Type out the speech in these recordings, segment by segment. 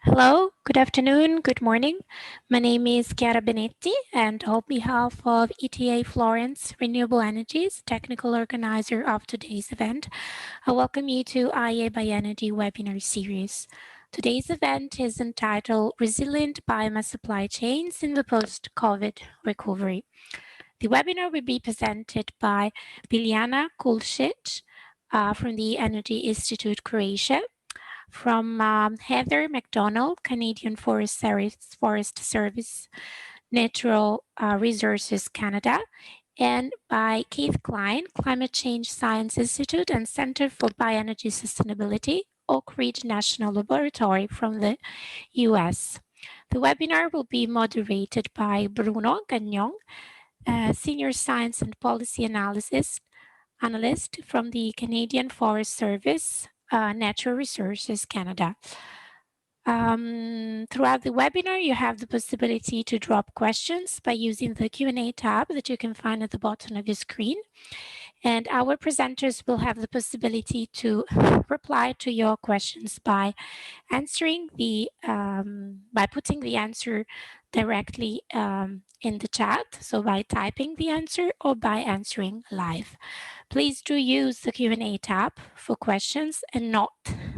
Hello, good afternoon, good morning. My name is Chiara Benetti, and on behalf of ETA Florence Renewable Energies, technical organizer of today's event, I welcome you to IEA Bioenergy Webinar Series. Today's event is entitled Resilient Biomass Supply Chains in the Post-COVID Recovery. The webinar will be presented by Biljana Kulisic from the Energy Institute Croatia, from Heather MacDonald, Canadian Forest Service, Natural Resources Canada, and by Keith Kline, Climate Change Science Institute and Center for Bioenergy Sustainability, Oak Ridge National Laboratory from the US. The webinar will be moderated by Bruno Gagnon, Senior Science and Policy Analyst from the Canadian Forest Service, Natural Resources Canada. Throughout the webinar, you have the possibility to drop questions by using the Q&A tab that you can find at the bottom of your screen. And our presenters will have the possibility to reply to your questions by answering by putting the answer directly in the chat, so by typing the answer or by answering live. Please do use the Q&A tab for questions and not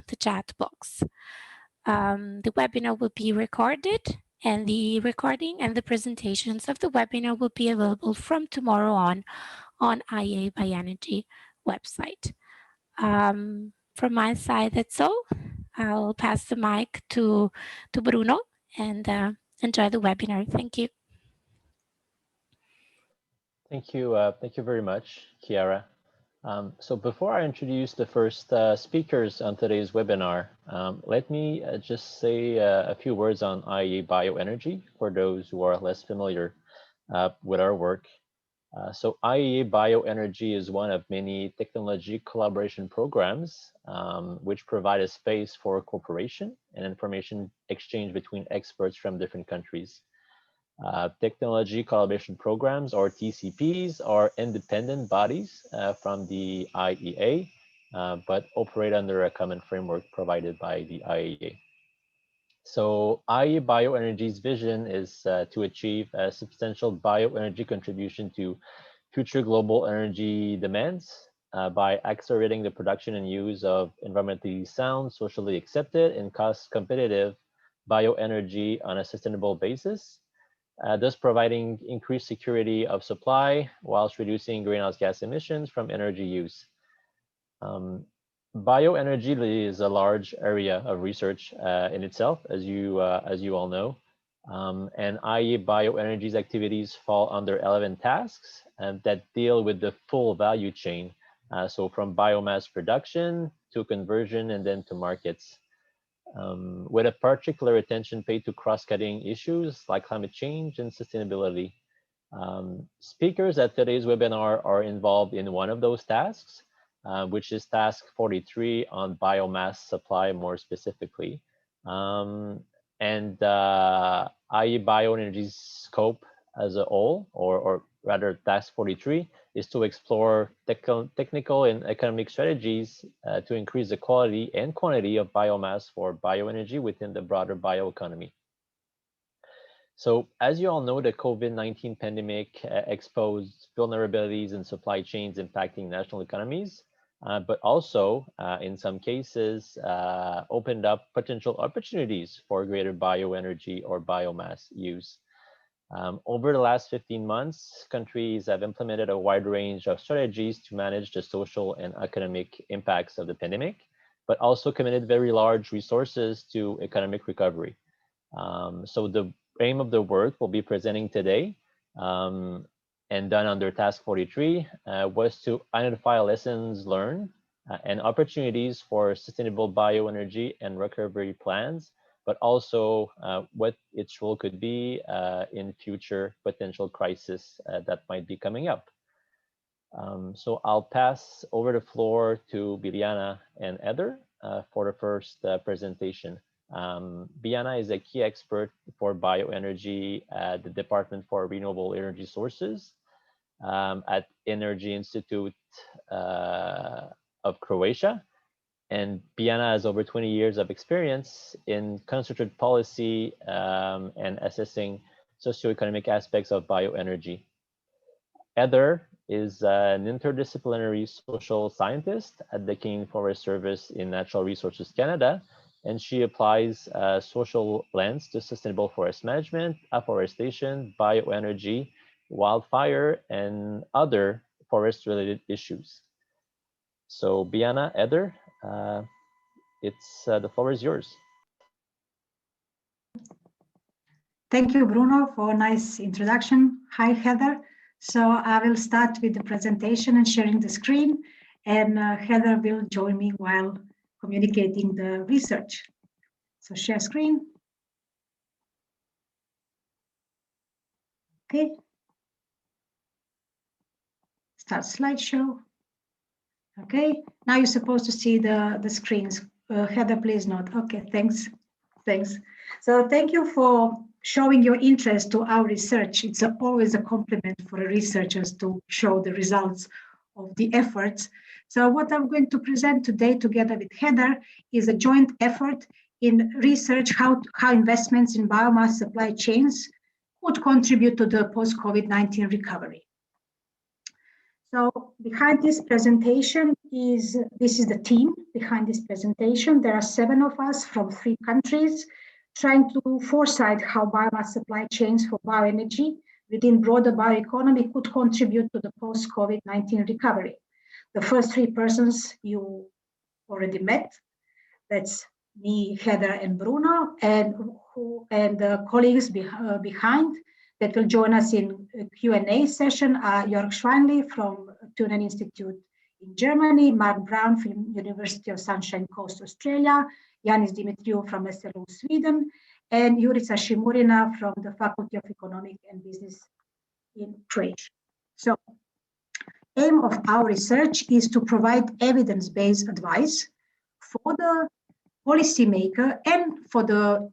the chat box. The webinar will be recorded, and the recording and the presentations of the webinar will be available from tomorrow on IEA Bioenergy website. From my side, that's all. I'll pass the mic to Bruno and enjoy the webinar. Thank you. Thank you very much, Chiara. So before I introduce the first speakers on today's webinar, let me just say a few words on IEA Bioenergy for those who are less familiar with our work. So IEA Bioenergy is one of many technology collaboration programs which provide a space for cooperation and information exchange between experts from different countries. Technology collaboration programs, or TCPs, are independent bodies from the IEA, but operate under a common framework provided by the IEA. So IEA Bioenergy's vision is to achieve a substantial bioenergy contribution to future global energy demands by accelerating the production and use of environmentally sound, socially accepted, and cost competitive bioenergy on a sustainable basis, thus providing increased security of supply whilst reducing greenhouse gas emissions from energy use. Bioenergy is a large area of research in itself, as you all know, and IEA Bioenergy's activities fall under 11 tasks that deal with the full value chain, so from biomass production to conversion and then to markets. With a particular attention paid to cross-cutting issues like climate change and sustainability. Speakers at today's webinar are involved in one of those tasks, which is task 43 on biomass supply more specifically. And IEA Bioenergy's scope as a whole, or rather task 43, is to explore technical and economic strategies to increase the quality and quantity of biomass for bioenergy within the broader bioeconomy. So as you all know, the COVID-19 pandemic exposed vulnerabilities in supply chains impacting national economies, but also in some cases opened up potential opportunities for greater bioenergy or biomass use. Over the last 15 months, countries have implemented a wide range of strategies to manage the social and economic impacts of the pandemic, but also committed very large resources to economic recovery. So the aim of the work we'll be presenting today and done under task 43 was to identify lessons learned and opportunities for sustainable bioenergy and recovery plans, but also what its role could be in future potential crises that might be coming up. So I'll pass over the floor to Biljana and Heather for the first presentation. Biljana is a key expert for bioenergy at the Department for Renewable Energy Sources at Energy Institute of Croatia. And Biljana has over 20 years of experience in concentrated policy and assessing socioeconomic aspects of bioenergy. Heather is an interdisciplinary social scientist at the Canadian Forest Service in Natural Resources Canada, and she applies a social lens to sustainable forest management, afforestation, bioenergy, wildfire, and other forest-related issues. So Biljana, Heather, the floor is yours. Thank you, Bruno, for a nice introduction. Hi, Heather. So I will start with the presentation and sharing the screen, and Heather will join me while communicating the research. So share screen. Okay. Start slideshow. Okay, now you're supposed to see the screens. Heather, please not. Okay, thanks. Thanks. So thank you for showing your interest to our research. It's always a compliment for researchers to show the results of the efforts. So what I'm going to present today together with Heather is a joint effort in research how investments in biomass supply chains could contribute to the post-COVID-19 recovery. So behind this presentation this is the team behind this presentation. There are 7 of us from 3 countries trying to foresight how biomass supply chains for bioenergy within broader bioeconomy could contribute to the post-COVID-19 recovery. The first 3 persons you already met. That's me, Heather, and Bruno, and the colleagues behind that will join us in a Q&A session are Jörg Schweinli from Thunen Institute in Germany, Mark Brown from University of Sunshine Coast, Australia, Yanis Dimitriou from SLU, Sweden, and Jurica Shimurina from the Faculty of Economic and Business in Croatia. So, aim of our research is to provide evidence-based advice for the policymaker and for the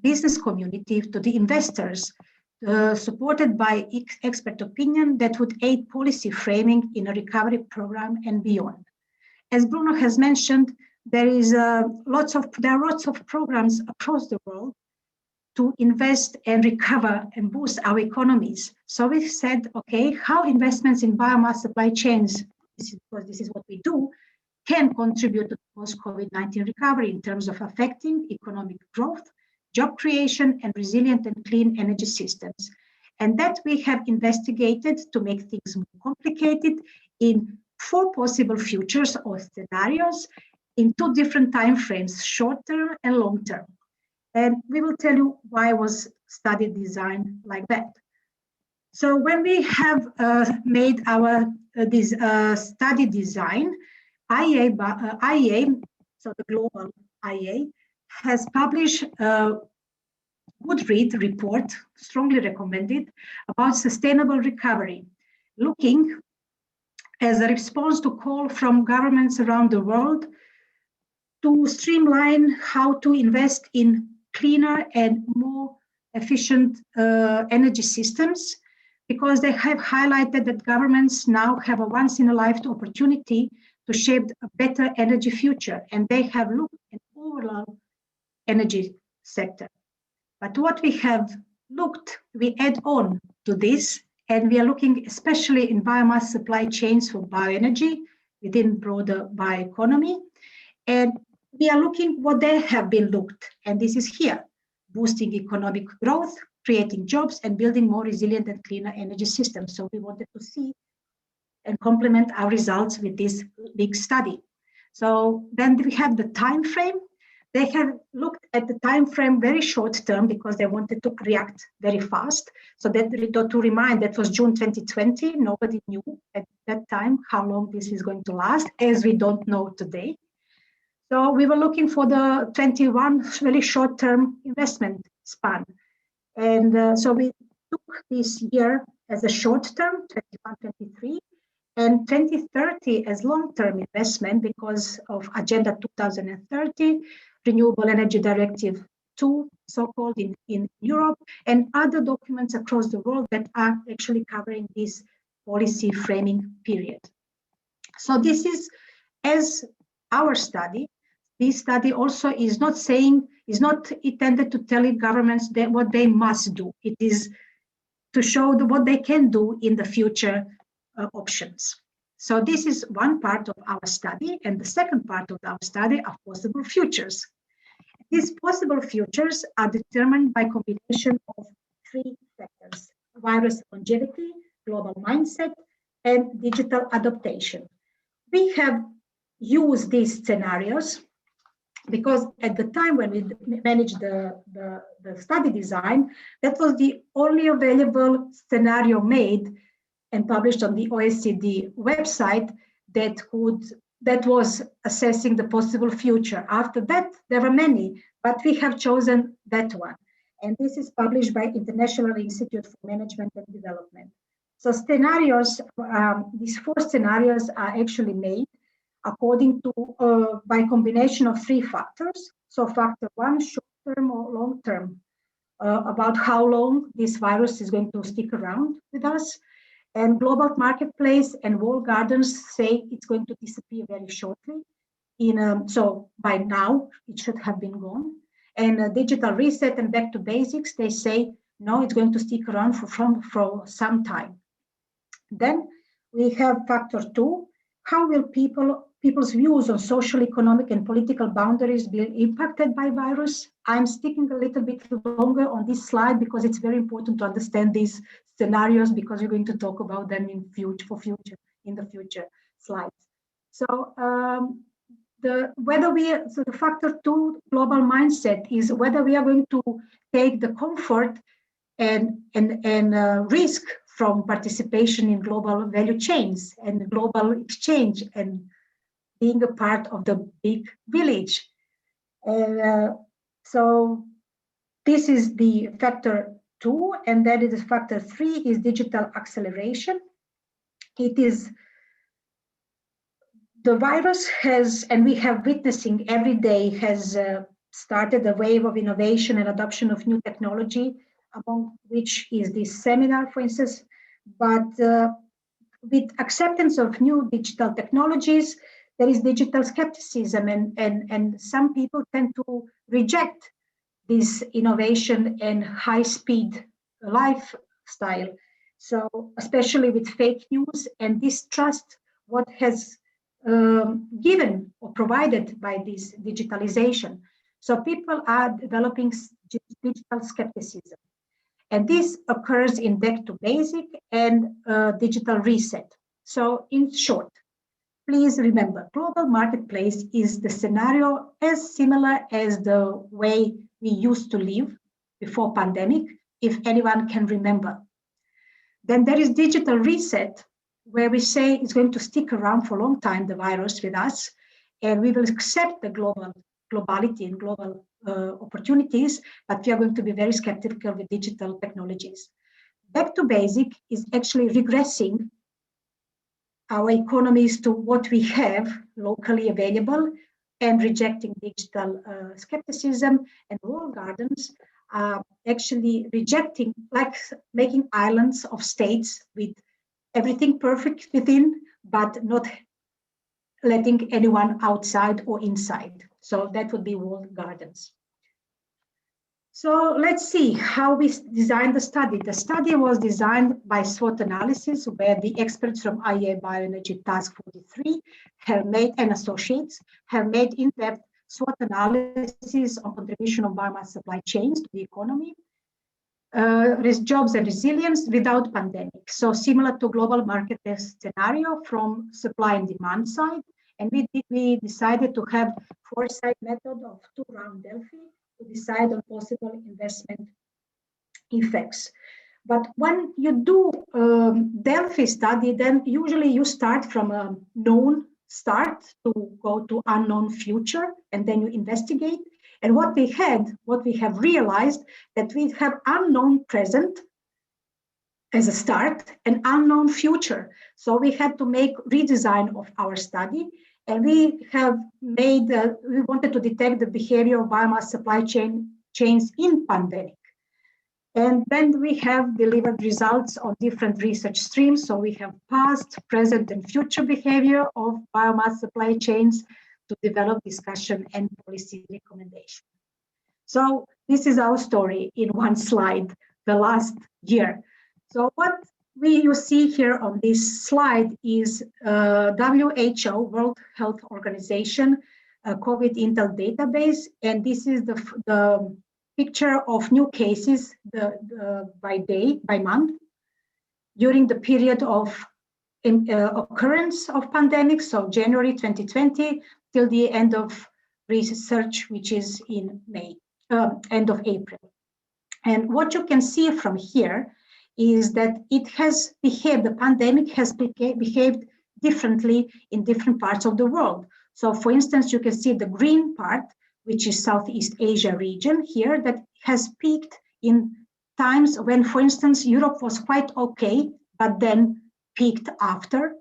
business community, to the investors, supported by expert opinion that would aid policy framing in a recovery program and beyond. As Bruno has mentioned, there are lots of programs across the world to invest and recover and boost our economies. So we've said, okay, how investments in biomass supply chains, because this is what we do, can contribute to post-COVID-19 recovery in terms of affecting economic growth, job creation, and resilient and clean energy systems. And that we have investigated to make things more complicated in 4 possible futures or scenarios in 2 different timeframes, short-term and long-term. And we will tell you why was study designed like that. So when we have made our this study design, IEA, so the global IEA, has published a good read report, strongly recommended, about sustainable recovery, looking as a response to call from governments around the world to streamline how to invest in cleaner and more efficient energy systems, because they have highlighted that governments now have a once-in-a-lifetime opportunity to shape a better energy future, and they have looked at overall energy sector. But what we have looked, we add on to this, and we are looking especially in biomass supply chains for bioenergy within broader bioeconomy, and we are looking what they have been looked, and this is here, boosting economic growth, creating jobs, and building more resilient and cleaner energy systems. So we wanted to see and complement our results with this big study. So then we have the time frame. They have looked at the time frame very short term because they wanted to react very fast. So that to remind, that was June 2020. Nobody knew at that time how long this is going to last, as we don't know today. So we were looking for the 21 very short-term investment span. And so we took this year as a short-term, 21-23, and 2030 as long-term investment because of Agenda 2030, Renewable Energy Directive 2, so-called in Europe, and other documents across the world that are actually covering this policy framing period. So this is as our study, this study also is not intended to tell governments what they must do. It is to show what they can do in the future options. So this is one part of our study, and the second part of our study are possible futures. These possible futures are determined by combination of three factors: virus longevity, global mindset, and digital adaptation. We have used these scenarios because at the time when we managed the study design, that was the only available scenario made and published on the OECD website that was assessing the possible future. After that, there were many, but we have chosen that one. And this is published by International Institute for Management and Development. So scenarios, these four scenarios are actually made according to, by combination of three factors. So factor one, short-term or long-term, about how long this virus is going to stick around with us. And global marketplace and walled gardens say it's going to disappear very shortly. So by now, it should have been gone. And digital reset and back to basics, they say, no, it's going to stick around for some time. Then we have factor two, how will people's views on social, economic, and political boundaries be impacted by virus? I'm sticking a little bit longer on this slide because it's very important to understand these scenarios, because we're going to talk about them in the future slides. So the factor two global mindset is whether we are going to take the comfort and risk from participation in global value chains and global exchange and being a part of the big village. So this is the factor two, and then it is factor three is digital acceleration. It is the virus has, and we have witnessing every day, has started a wave of innovation and adoption of new technology, among which is this seminar, for instance. But with acceptance of new digital technologies, there is digital skepticism, and some people tend to reject this innovation and high-speed lifestyle. So especially with fake news and distrust what has given or provided by this digitalization. So people are developing digital skepticism. And this occurs in back to basic and digital reset. So in short, please remember, global marketplace is the scenario as similar as the way we used to live before pandemic, if anyone can remember. Then there is digital reset, where we say it's going to stick around for a long time, the virus with us, and we will accept the globality and global opportunities, but we are going to be very skeptical with digital technologies. Back to basic is actually regressing our economies to what we have locally available and rejecting digital skepticism, and walled gardens are actually rejecting, like making islands of states with everything perfect within, but not letting anyone outside or inside. So that would be walled gardens. So let's see how we designed the study. The study was designed by SWOT analysis, where the experts from IEA Bioenergy Task 43 have made, and associates, have made in-depth SWOT analysis on contribution of biomass supply chains to the economy, jobs and resilience without pandemic. So similar to global market scenario from supply and demand side. And we decided to have foresight method of 2-round Delphi to decide on possible investment effects. But when you do Delphi study, then usually you start from a known start to go to unknown future, and then you investigate. And what we have realized that we have unknown present as a start and unknown future. So we had to make redesign of our study, and we have made, we wanted to detect the behavior of biomass supply chains in pandemic. And then we have delivered results on different research streams. So we have past, present, and future behavior of biomass supply chains to develop discussion and policy recommendation. So this is our story in one slide, the last year. So what you see here on this slide is WHO, World Health Organization, COVID Intel database, and this is the picture of new cases by month during the period of occurrence of pandemic, so January 2020 till the end of research, which is in end of April. And what you can see from here is that it has behaved, the pandemic has behaved differently in different parts of the world. So for instance, you can see the green part, which is Southeast Asia region here, that has peaked in times when, for instance, Europe was quite okay, but then peaked after.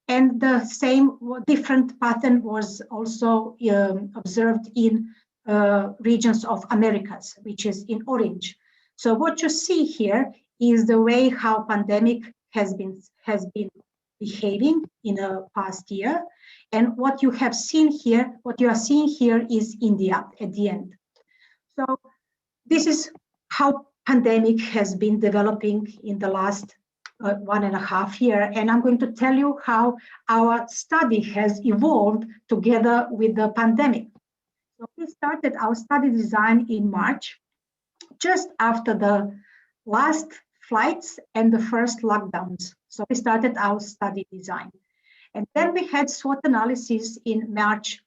And the same different pattern was also observed in regions of Americas, which is in orange. So what you see here is the way how pandemic has been behaving in the past year. And what you have seen here, what you are seeing here is India at the end. So this is how pandemic has been developing in the last 1.5 years. And I'm going to tell you how our study has evolved together with the pandemic. So we started our study design in March, just after the last flights and the first lockdowns. So we started our study design. And then we had SWOT analysis in March,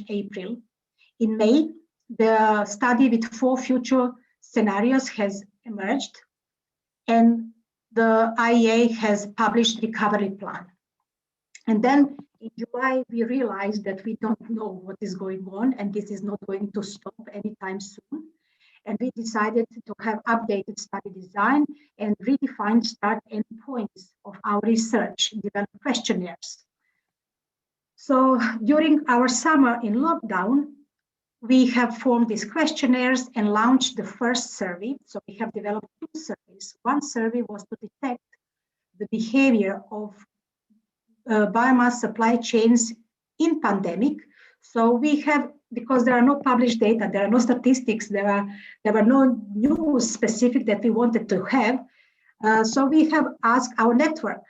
April. In May, the study with 4 future scenarios has emerged, and the IEA has published recovery plan. And then in July, we realized that we don't know what is going on, and this is not going to stop anytime soon. And we decided to have updated study design and redefine start endpoints of our research, develop questionnaires. So during our summer in lockdown, we have formed these questionnaires and launched the first survey. So we have developed 2 surveys. One survey was to detect the behavior of biomass supply chains in pandemic. So we have, because there are no published data, there are no statistics, there were no news specific that we wanted to have. So we have asked our network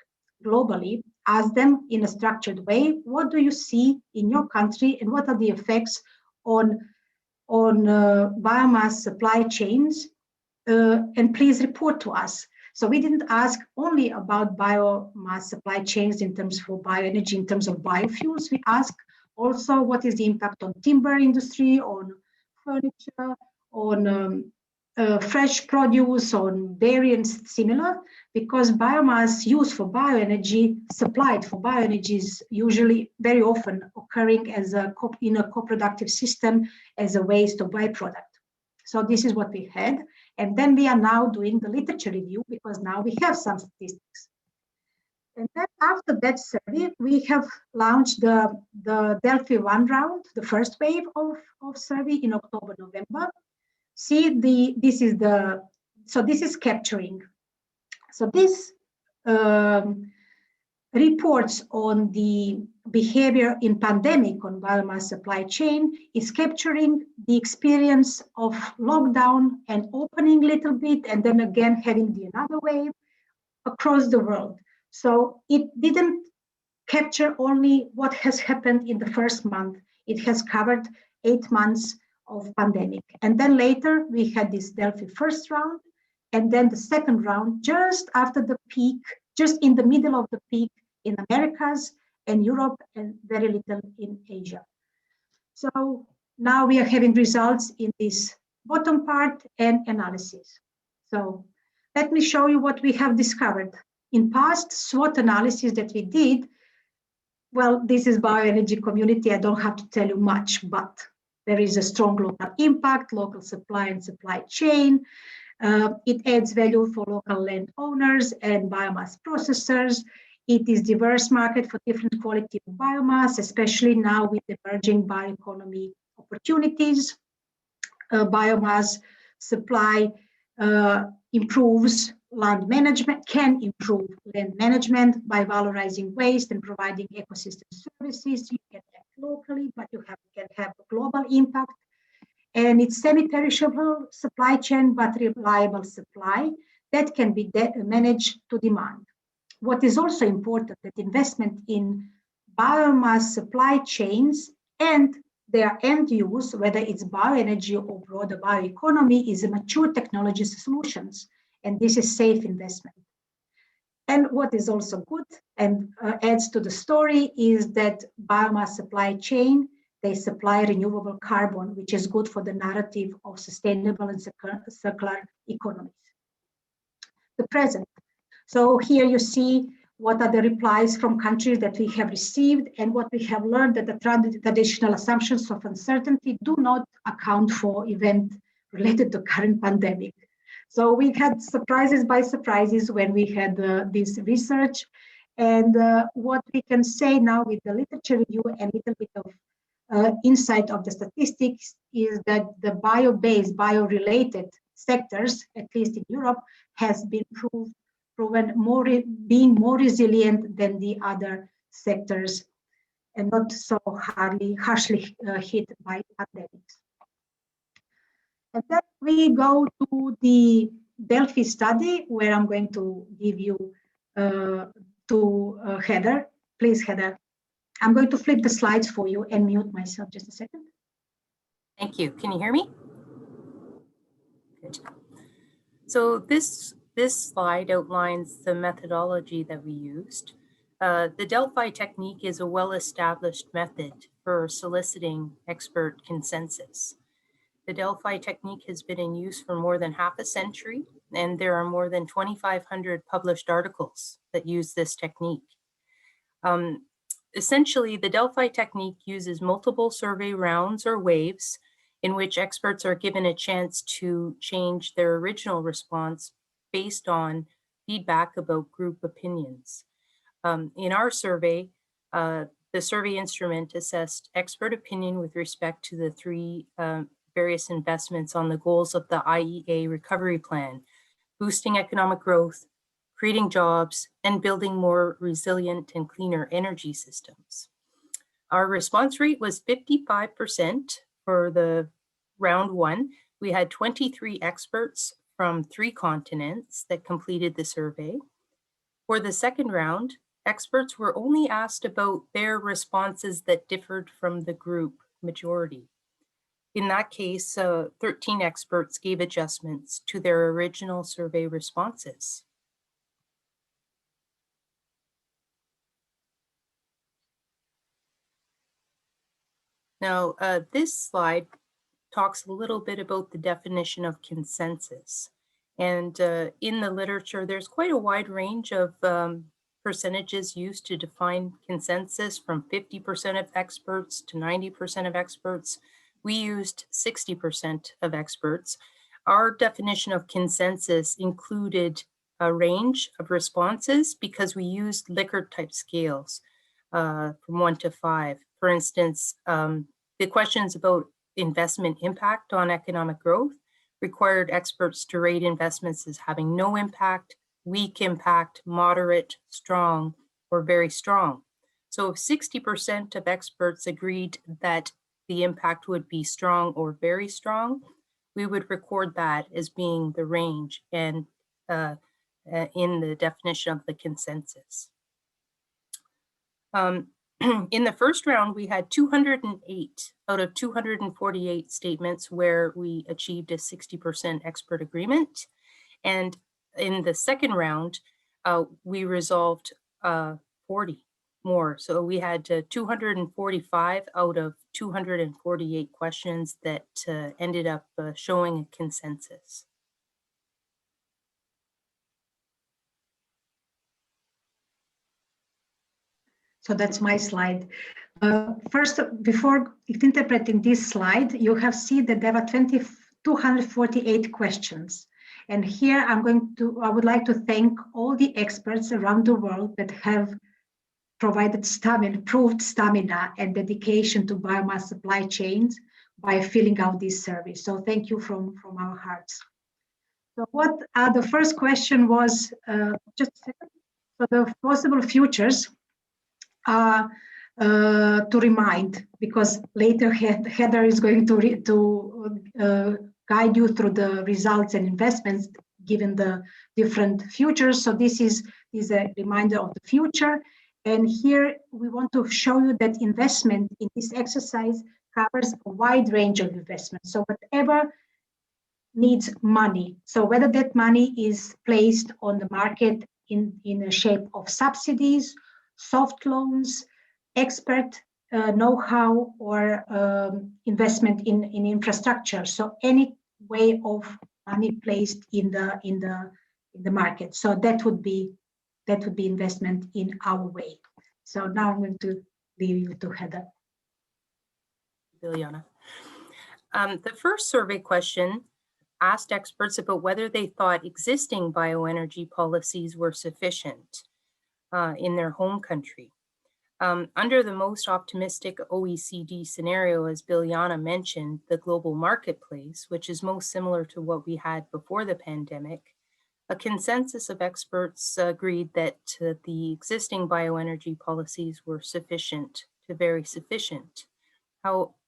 globally, asked them in a structured way, what do you see in your country and what are the effects on biomass supply chains? And please report to us. So we didn't ask only about biomass supply chains in terms of bioenergy, in terms of biofuels. We asked also what is the impact on timber industry, on furniture, on fresh produce, on dairy and similar, because biomass used for bioenergy, supplied for bioenergy is usually very often occurring as in a co-productive system as a waste or byproduct. So this is what we had. And then we are now doing the literature review because now we have some statistics. And then after that survey, we have launched the Delphi 1 round, the first wave of survey in October, November. See, this is capturing. So this reports on the behavior in pandemic on biomass supply chain is capturing the experience of lockdown and opening a little bit, and then again having another wave across the world. So it didn't capture only what has happened in the first month. It has covered 8 months of pandemic. And then later we had this Delphi first round, and then the second round just after the peak, just in the middle of the peak in Americas and Europe, and very little in Asia. So now we are having results in this bottom part and analysis. So let me show you what we have discovered. In past SWOT analysis that we did, well, this is bioenergy community. I don't have to tell you much, but there is a strong local impact, local supply and supply chain. It adds value for local landowners and biomass processors. It is diverse market for different quality of biomass, especially now with emerging bioeconomy opportunities. Biomass supply improves land management, can improve land management by valorizing waste and providing ecosystem services. You get locally, but you can have a global impact. And it's semi-perishable supply chain, but reliable supply that can be managed to demand. What is also important that investment in biomass supply chains and their end use, whether it's bioenergy or broader bioeconomy, is a mature technology solutions, and this is safe investment. And what is also good and adds to the story is that biomass supply chain, they supply renewable carbon, which is good for the narrative of sustainable and circular economies. The present. So here you see what are the replies from countries that we have received and what we have learned that the traditional assumptions of uncertainty do not account for events related to current pandemic. So we had surprises by surprises when we had this research. And what we can say now with the literature review and a little bit of insight of the statistics is that the bio-based, bio-related sectors, at least in Europe, has been proven being more resilient than the other sectors and not so harshly hit by pandemics. And then we go to the Delphi study, where I'm going to give you to Heather. Please, Heather. I'm going to flip the slides for you and mute myself just a second. Thank you. Can you hear me? Good. So this slide outlines the methodology that we used. The Delphi Technique is a well-established method for soliciting expert consensus. The Delphi Technique has been in use for more than half a century, and there are more than 2,500 published articles that use this technique. Essentially, the Delphi Technique uses multiple survey rounds or waves in which experts are given a chance to change their original response based on feedback about group opinions. In our survey, the survey instrument assessed expert opinion with respect to the three various investments on the goals of the IEA recovery plan: boosting economic growth, creating jobs, and building more resilient and cleaner energy systems. Our response rate was 55% for the round one. We had 23 experts from 3 continents that completed the survey. For the second round, experts were only asked about their responses that differed from the group majority. In that case, 13 experts gave adjustments to their original survey responses. Now, this slide talks a little bit about the definition of consensus. And in the literature, there's quite a wide range of percentages used to define consensus, from 50% of experts to 90% of experts. We used 60% of experts. Our definition of consensus included a range of responses because we used Likert type scales from 1 to 5. For instance, the questions about investment impact on economic growth required experts to rate investments as having no impact, weak impact, moderate, strong, or very strong. So if 60% of experts agreed that the impact would be strong or very strong, we would record that as being the range and in the definition of the consensus. In the first round, we had 208 out of 248 statements where we achieved a 60% expert agreement. And in the second round, we resolved 40 more. So we had 245 out of 248 questions that ended up showing a consensus. So that's my slide. First, before interpreting this slide, you have seen that there are 248 questions. And here I would like to thank all the experts around the world that have provided proved stamina and dedication to biomass supply chains by filling out this survey. So thank you from our hearts. So what the first question was, just a second. So the possible futures. to remind, because later Heather is going to guide you through the results and investments given the different futures. So this is a reminder of the future. And here we want to show you that investment in this exercise covers a wide range of investments. So whatever needs money. So whether that money is placed on the market in the shape of subsidies, soft loans, expert know-how, or investment in infrastructure. So any way of money placed in the market. So that would be investment in our way. So now I'm going to leave you to Heather. Biljana. The first survey question asked experts about whether they thought existing bioenergy policies were sufficient in their home country. Under the most optimistic OECD scenario, as Biljana mentioned, the global marketplace, which is most similar to what we had before the pandemic, a consensus of experts agreed that the existing bioenergy policies were sufficient to very sufficient.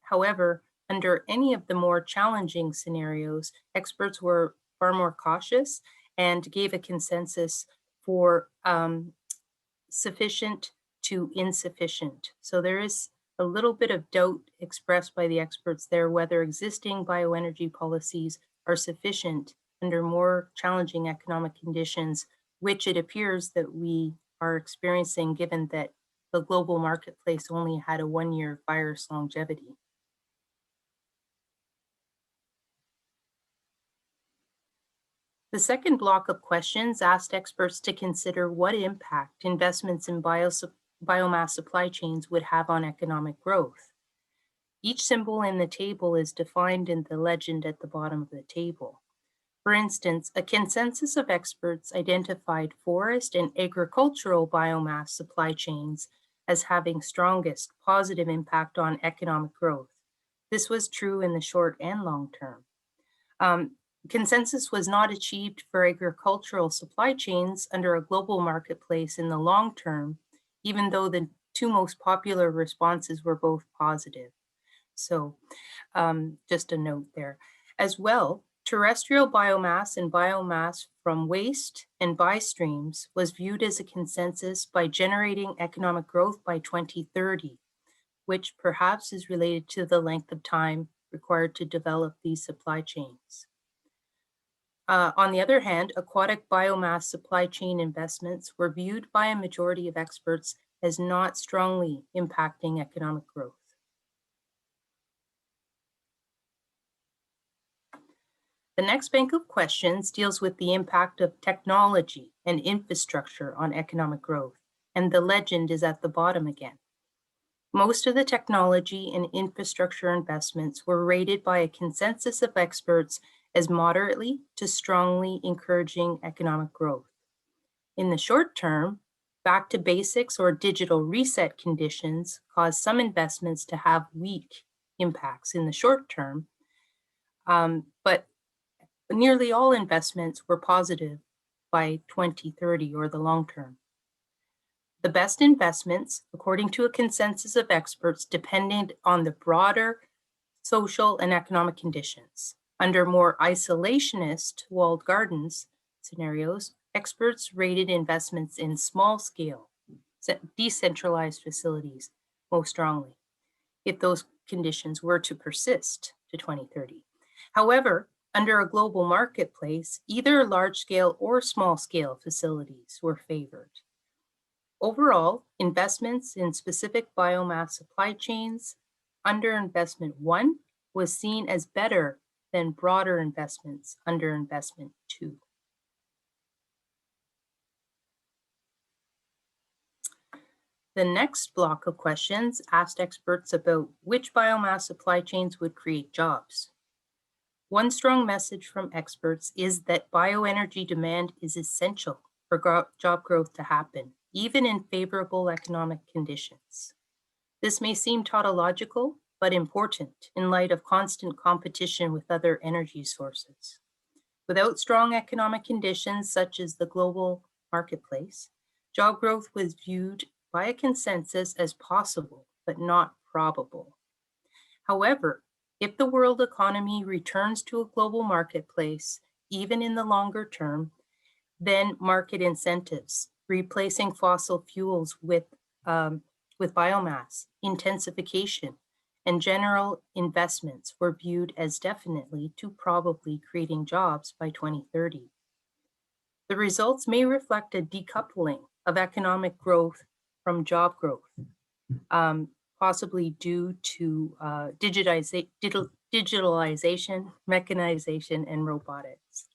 However, under any of the more challenging scenarios, experts were far more cautious and gave a consensus for sufficient to insufficient. So there is a little bit of doubt expressed by the experts there whether existing bioenergy policies are sufficient under more challenging economic conditions, which it appears that we are experiencing given that the global marketplace only had a 1-year virus longevity. The second block of questions asked experts to consider what impact investments in biomass supply chains would have on economic growth. Each symbol in the table is defined in the legend at the bottom of the table. For instance, a consensus of experts identified forest and agricultural biomass supply chains as having strongest positive impact on economic growth. This was true in the short and long term. Consensus was not achieved for agricultural supply chains under a global marketplace in the long term, even though the two most popular responses were both positive. So just a note there. As well, terrestrial biomass and biomass from waste and by streams was viewed as a consensus by generating economic growth by 2030, which perhaps is related to the length of time required to develop these supply chains. On the other hand, aquatic biomass supply chain investments were viewed by a majority of experts as not strongly impacting economic growth. The next bank of questions deals with the impact of technology and infrastructure on economic growth, and the legend is at the bottom again. Most of the technology and infrastructure investments were rated by a consensus of experts as moderately to strongly encouraging economic growth. In the short term, back to basics or digital reset conditions cause some investments to have weak impacts in the short term, but nearly all investments were positive by 2030 or the long term. The best investments, according to a consensus of experts, depended on the broader social and economic conditions. Under more isolationist walled gardens scenarios, experts rated investments in small-scale, decentralized facilities most strongly, if those conditions were to persist to 2030. However, under a global marketplace, either large-scale or small-scale facilities were favored. Overall, investments in specific biomass supply chains under investment 1 was seen as better than broader investments under investment 2. The next block of questions asked experts about which biomass supply chains would create jobs. One strong message from experts is that bioenergy demand is essential for job growth to happen, even in favorable economic conditions. This may seem tautological, but important in light of constant competition with other energy sources. Without strong economic conditions, such as the global marketplace, job growth was viewed by a consensus as possible, but not probable. However, if the world economy returns to a global marketplace, even in the longer term, then market incentives, replacing fossil fuels with biomass, intensification, and general investments were viewed as definitely to probably creating jobs by 2030. The results may reflect a decoupling of economic growth from job growth, possibly due to digitalization, mechanization, and robotics,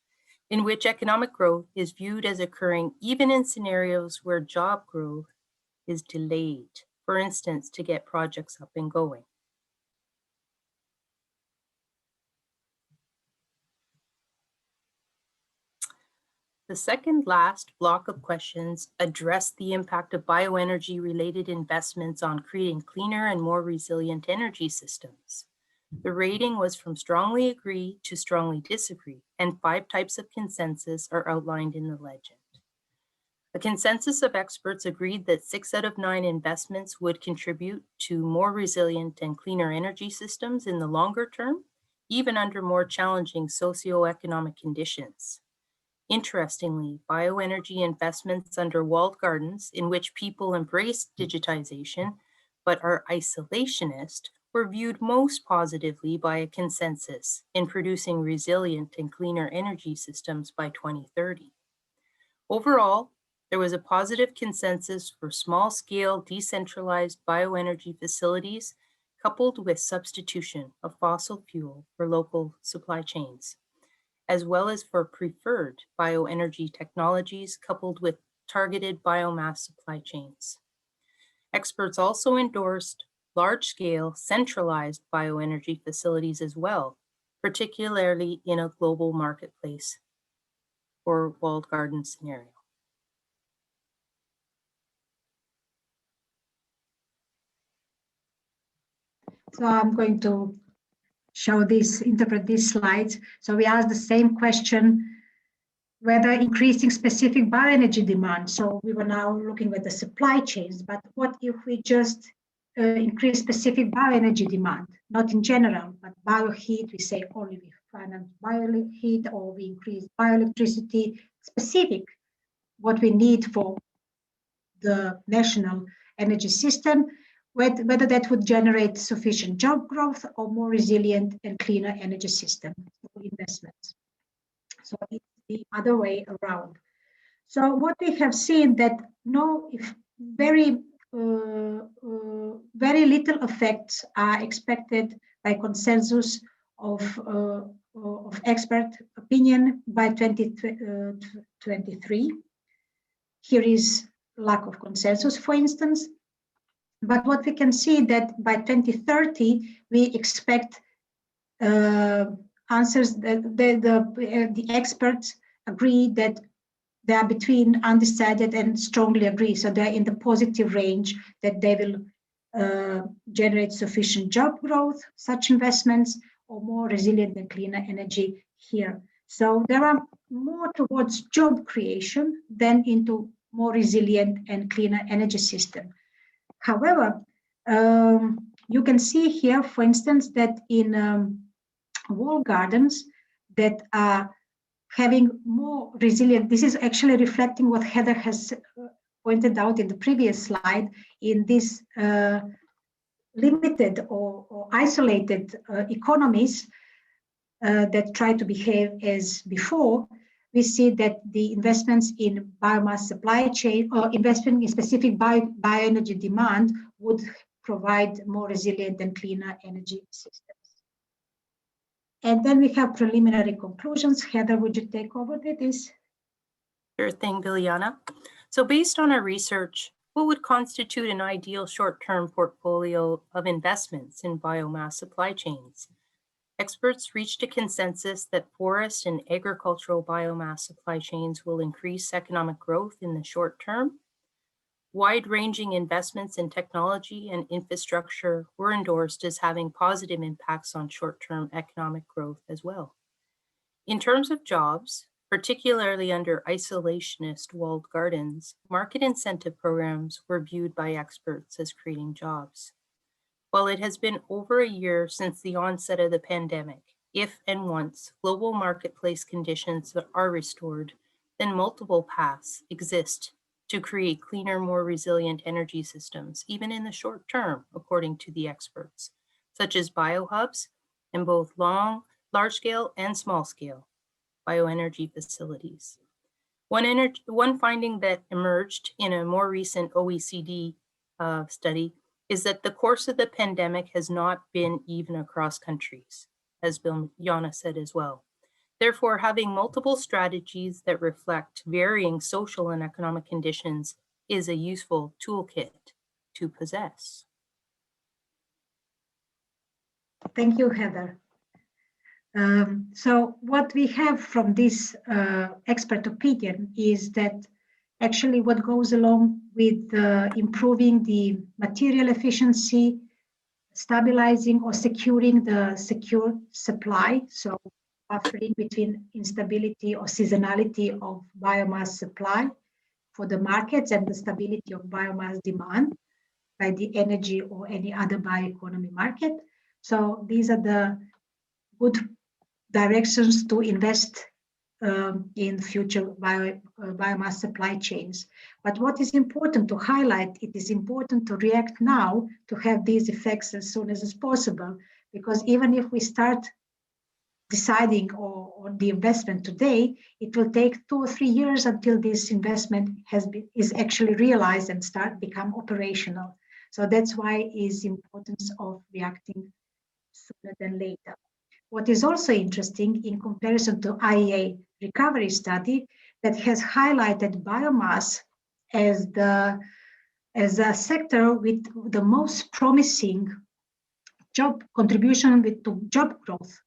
in which economic growth is viewed as occurring even in scenarios where job growth is delayed, for instance, to get projects up and going. The second last block of questions addressed the impact of bioenergy related investments on creating cleaner and more resilient energy systems. The rating was from strongly agree to strongly disagree, and 5 types of consensus are outlined in the legend. A consensus of experts agreed that 6 out of 9 investments would contribute to more resilient and cleaner energy systems in the longer term, even under more challenging socioeconomic conditions. Interestingly, bioenergy investments under walled gardens, in which people embrace digitization but are isolationist, were viewed most positively by a consensus in producing resilient and cleaner energy systems by 2030. Overall, there was a positive consensus for small-scale decentralized bioenergy facilities coupled with substitution of fossil fuel for local supply chains, as well as for preferred bioenergy technologies coupled with targeted biomass supply chains. Experts also endorsed large-scale centralized bioenergy facilities as well, particularly in a global marketplace or walled garden scenario. So I'm going to interpret these slides. So we asked the same question, whether increasing specific bioenergy demand. So we were now looking at the supply chains, but what if we just increase specific bioenergy demand, not in general, but bioheat, we say only we finance bioheat, or we increase bioelectricity, specific, what we need for the national energy system, whether that would generate sufficient job growth or more resilient and cleaner energy system for investments. So it's the other way around. So what we have seen that very little effects are expected by consensus of expert opinion by 2023. Here is lack of consensus, for instance. But what we can see that by 2030, we expect answers that the experts agree that they are between undecided and strongly agree. So they're in the positive range that they will generate sufficient job growth, such investments, or more resilient and cleaner energy here. So there are more towards job creation than into more resilient and cleaner energy system. However, you can see here, for instance, that in walled gardens that are having more resilient, this is actually reflecting what Heather has pointed out in the previous slide, in this limited or isolated economies that try to behave as before. We see that the investments in biomass supply chain or investment in specific bioenergy demand would provide more resilient and cleaner energy systems. And then we have preliminary conclusions. Heather, would you take over with this? Sure thing, Biljana. So based on our research, what would constitute an ideal short-term portfolio of investments in biomass supply chains? Experts reached a consensus that forest and agricultural biomass supply chains will increase economic growth in the short term. Wide-ranging investments in technology and infrastructure were endorsed as having positive impacts on short-term economic growth as well. In terms of jobs, Particularly under isolationist walled gardens, market incentive programs were viewed by experts as creating jobs. While it has been over a year since the onset of the pandemic, if and once global marketplace conditions are restored, then multiple paths exist to create cleaner, more resilient energy systems, even in the short term, according to the experts, such as biohubs and both large-scale and small-scale bioenergy facilities. One finding that emerged in a more recent OECD study is that the course of the pandemic has not been even across countries, as Biljana said as well. Therefore, having multiple strategies that reflect varying social and economic conditions is a useful toolkit to possess. Thank you, Heather. So what we have from this expert opinion is that actually what goes along with improving the material efficiency, stabilizing or securing the secure supply, so buffering between instability or seasonality of biomass supply for the markets and the stability of biomass demand by the energy or any other bioeconomy market. So these are the good directions to invest in future biomass supply chains. But what is important to highlight, it is important to react now to have these effects as soon as possible, because even if we start deciding on the investment today, it will take 2 or 3 years until this investment is actually realized and become operational. So that's why is importance of reacting sooner than later. What is also interesting in comparison to IEA recovery study that has highlighted biomass as a sector with the most promising job contribution to job growth,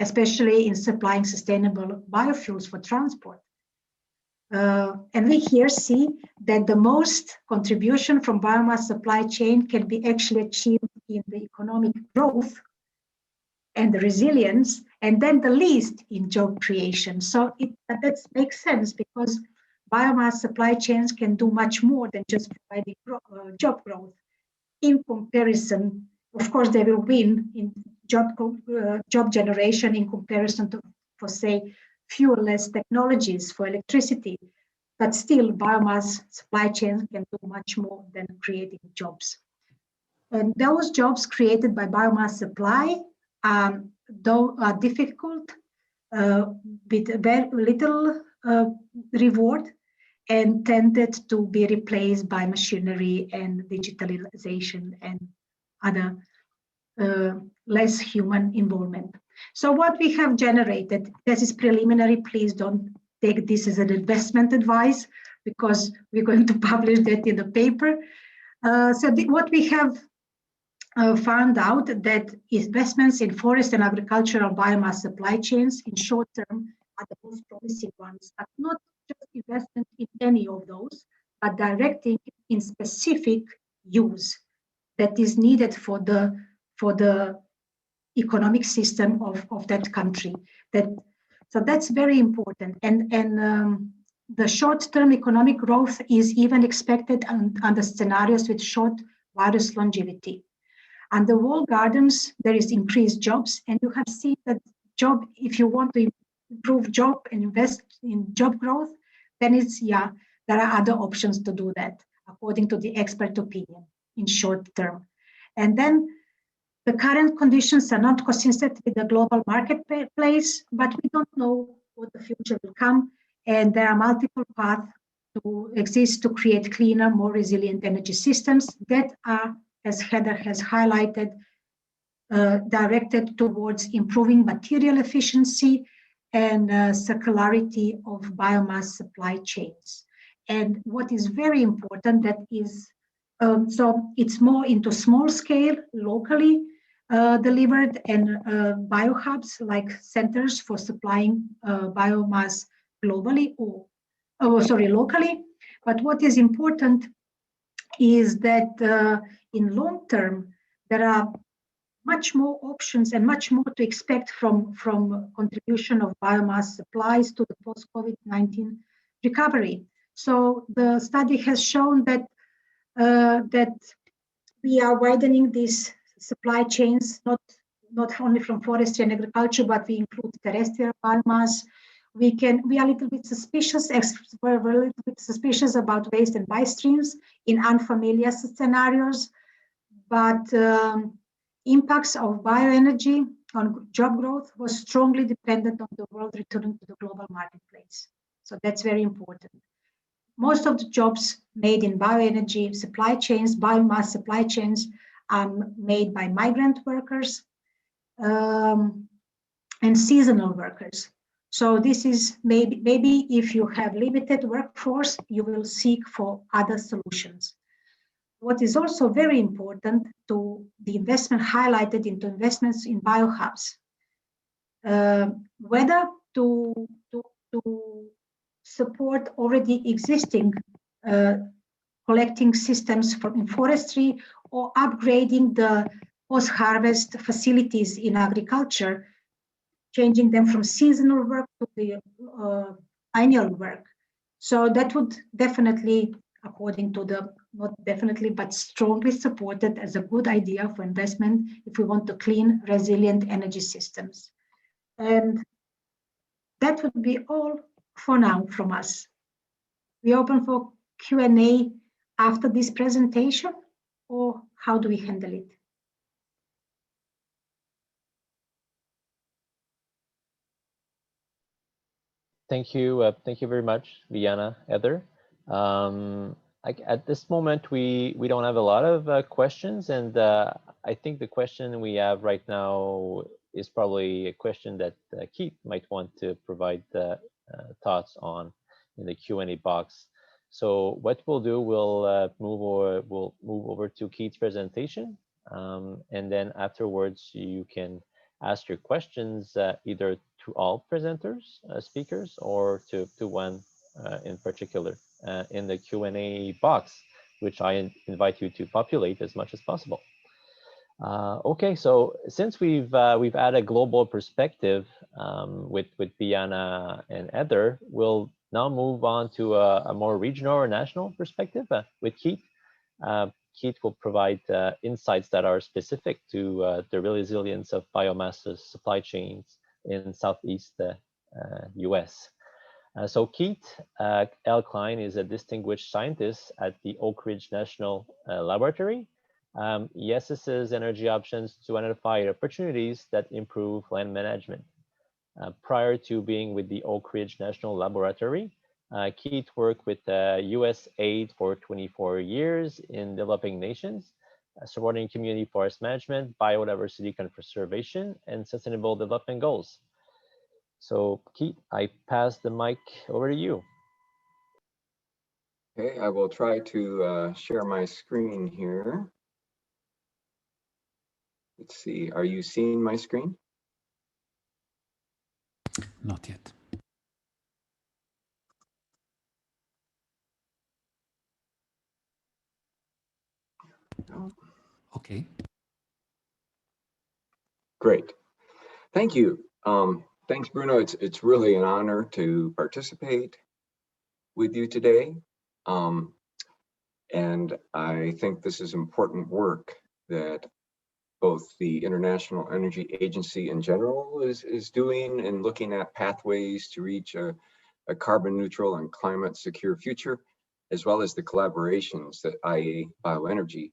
especially in supplying sustainable biofuels for transport. And we here see that the most contribution from biomass supply chain can be actually achieved in the economic growth and the resilience, and then the least in job creation. So that makes sense because biomass supply chains can do much more than just providing job growth. In comparison, of course, they will win in job generation in comparison to, for say, fuel-less technologies for electricity. But still, biomass supply chains can do much more than creating jobs. And those jobs created by biomass supply, though are difficult, with very little reward, and tended to be replaced by machinery and digitalization and other less human involvement. So what we have generated, this is preliminary, please don't take this as an investment advice because we're going to publish that in the paper. What we have found out that investments in forest and agricultural biomass supply chains in short term are the most promising ones, but not just investment in any of those, but directing in specific use that is needed for the economic system of that country. So that's very important. And the short-term economic growth is even expected under scenarios with short virus longevity. Under walled gardens, there is increased jobs, and you have seen that job, if you want to improve job and invest in job growth, then there are other options to do that, according to the expert opinion in short term. And then the current conditions are not consistent with the global marketplace, but we don't know what the future will come. And there are multiple paths to exist to create cleaner, more resilient energy systems that are, as Heather has highlighted, directed towards improving material efficiency and circularity of biomass supply chains. And what is very important, that is, so it's more into small scale, locally delivered, and biohubs like centers for supplying biomass globally locally. But what is important is that in long term, there are much more options and much more to expect from contribution of biomass supplies to the post-COVID-19 recovery. So the study has shown that we are widening these supply chains, not only from forestry and agriculture, but we include terrestrial biomass. We are a little bit suspicious. We're a little bit suspicious about waste and buy streams in unfamiliar scenarios, but impacts of bioenergy on job growth was strongly dependent on the world returning to the global marketplace. So that's very important. Most of the jobs made in bioenergy supply chains, biomass supply chains, are made by migrant workers and seasonal workers. So this is maybe if you have limited workforce, you will seek for other solutions. What is also very important to the investment highlighted into investments in biohubs, whether to support already existing collecting systems in forestry or upgrading the post-harvest facilities in agriculture, changing them from seasonal work to the annual work. So that would definitely, according to the, not definitely, but strongly supported as a good idea for investment if we want to clean, resilient energy systems. And that would be all for now from us. We open for Q&A after this presentation, or how do we handle it? Thank you very much, Biljana, Heather. At this moment, we don't have a lot of questions, and I think the question we have right now is probably a question that Keith might want to provide thoughts on in the Q&A box. So what we'll do, we'll move over to Keith's presentation, and then afterwards you can ask your questions either to all presenters, speakers, or to one in particular in the Q&A box, which I invite you to populate as much as possible. Okay, so since we've had a global perspective with Biljana and Heather, we'll now move on to a more regional or national perspective with Keith. Keith will provide insights that are specific to the resilience of biomass supply chains in Southeast US. So Keith Kline is a distinguished scientist at the Oak Ridge National Laboratory. He assesses energy options to identify opportunities that improve land management. Prior to being with the Oak Ridge National Laboratory, Keith worked with US aid for 24 years in developing nations, supporting community forest management, biodiversity conservation, and sustainable development goals. So Keith, I pass the mic over to you. Okay, I will try to share my screen here. Let's see, are you seeing my screen? Not yet. No. Okay. Great. Thank you. Thanks, Bruno. It's really an honor to participate with you today. And I think this is important work that both the International Energy Agency in general is doing in looking at pathways to reach a carbon neutral and climate secure future, as well as the collaborations that IEA Bioenergy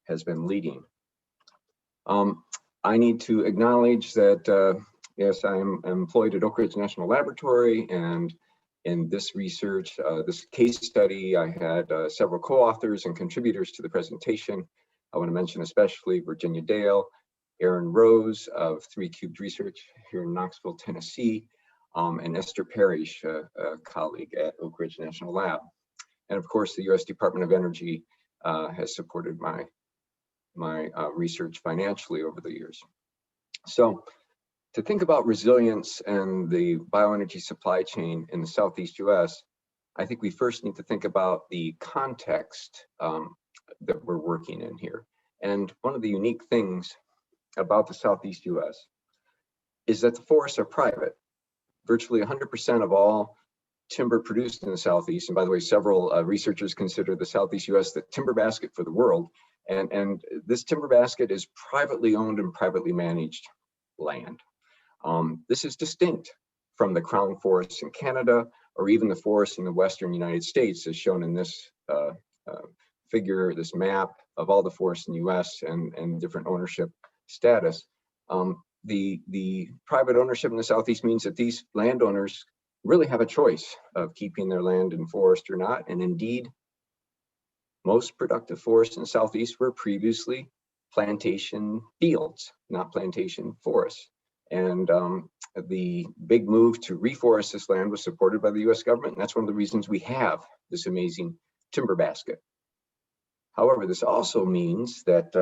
has been leading. I need to acknowledge that, yes, I am employed at Oak Ridge National Laboratory, and in this research, this case study, I had several co-authors and contributors to the presentation. I want to mention especially Virginia Dale, Aaron Rose of 3 Cubed Research here in Knoxville, Tennessee, and Esther Parrish, a colleague at Oak Ridge National Lab. And of course, the US Department of Energy has supported my research financially over the years. So to think about resilience and the bioenergy supply chain in the Southeast US, I think we first need to think about the context that we're working in here. And one of the unique things about the Southeast US is that the forests are private. Virtually 100% of all timber produced in the Southeast, and by the way, several researchers consider the Southeast US the timber basket for the world. And this timber basket is privately owned and privately managed land. This is distinct from the crown forests in Canada or even the forests in the Western United States, as shown in this figure, this map of all the forests in the US and different ownership status. The private ownership in the Southeast means that these landowners really have a choice of keeping their land in forest or not. And indeed, most productive forests in the Southeast were previously plantation fields, not plantation forests. And the big move to reforest this land was supported by the US government. And that's one of the reasons we have this amazing timber basket. However, this also means that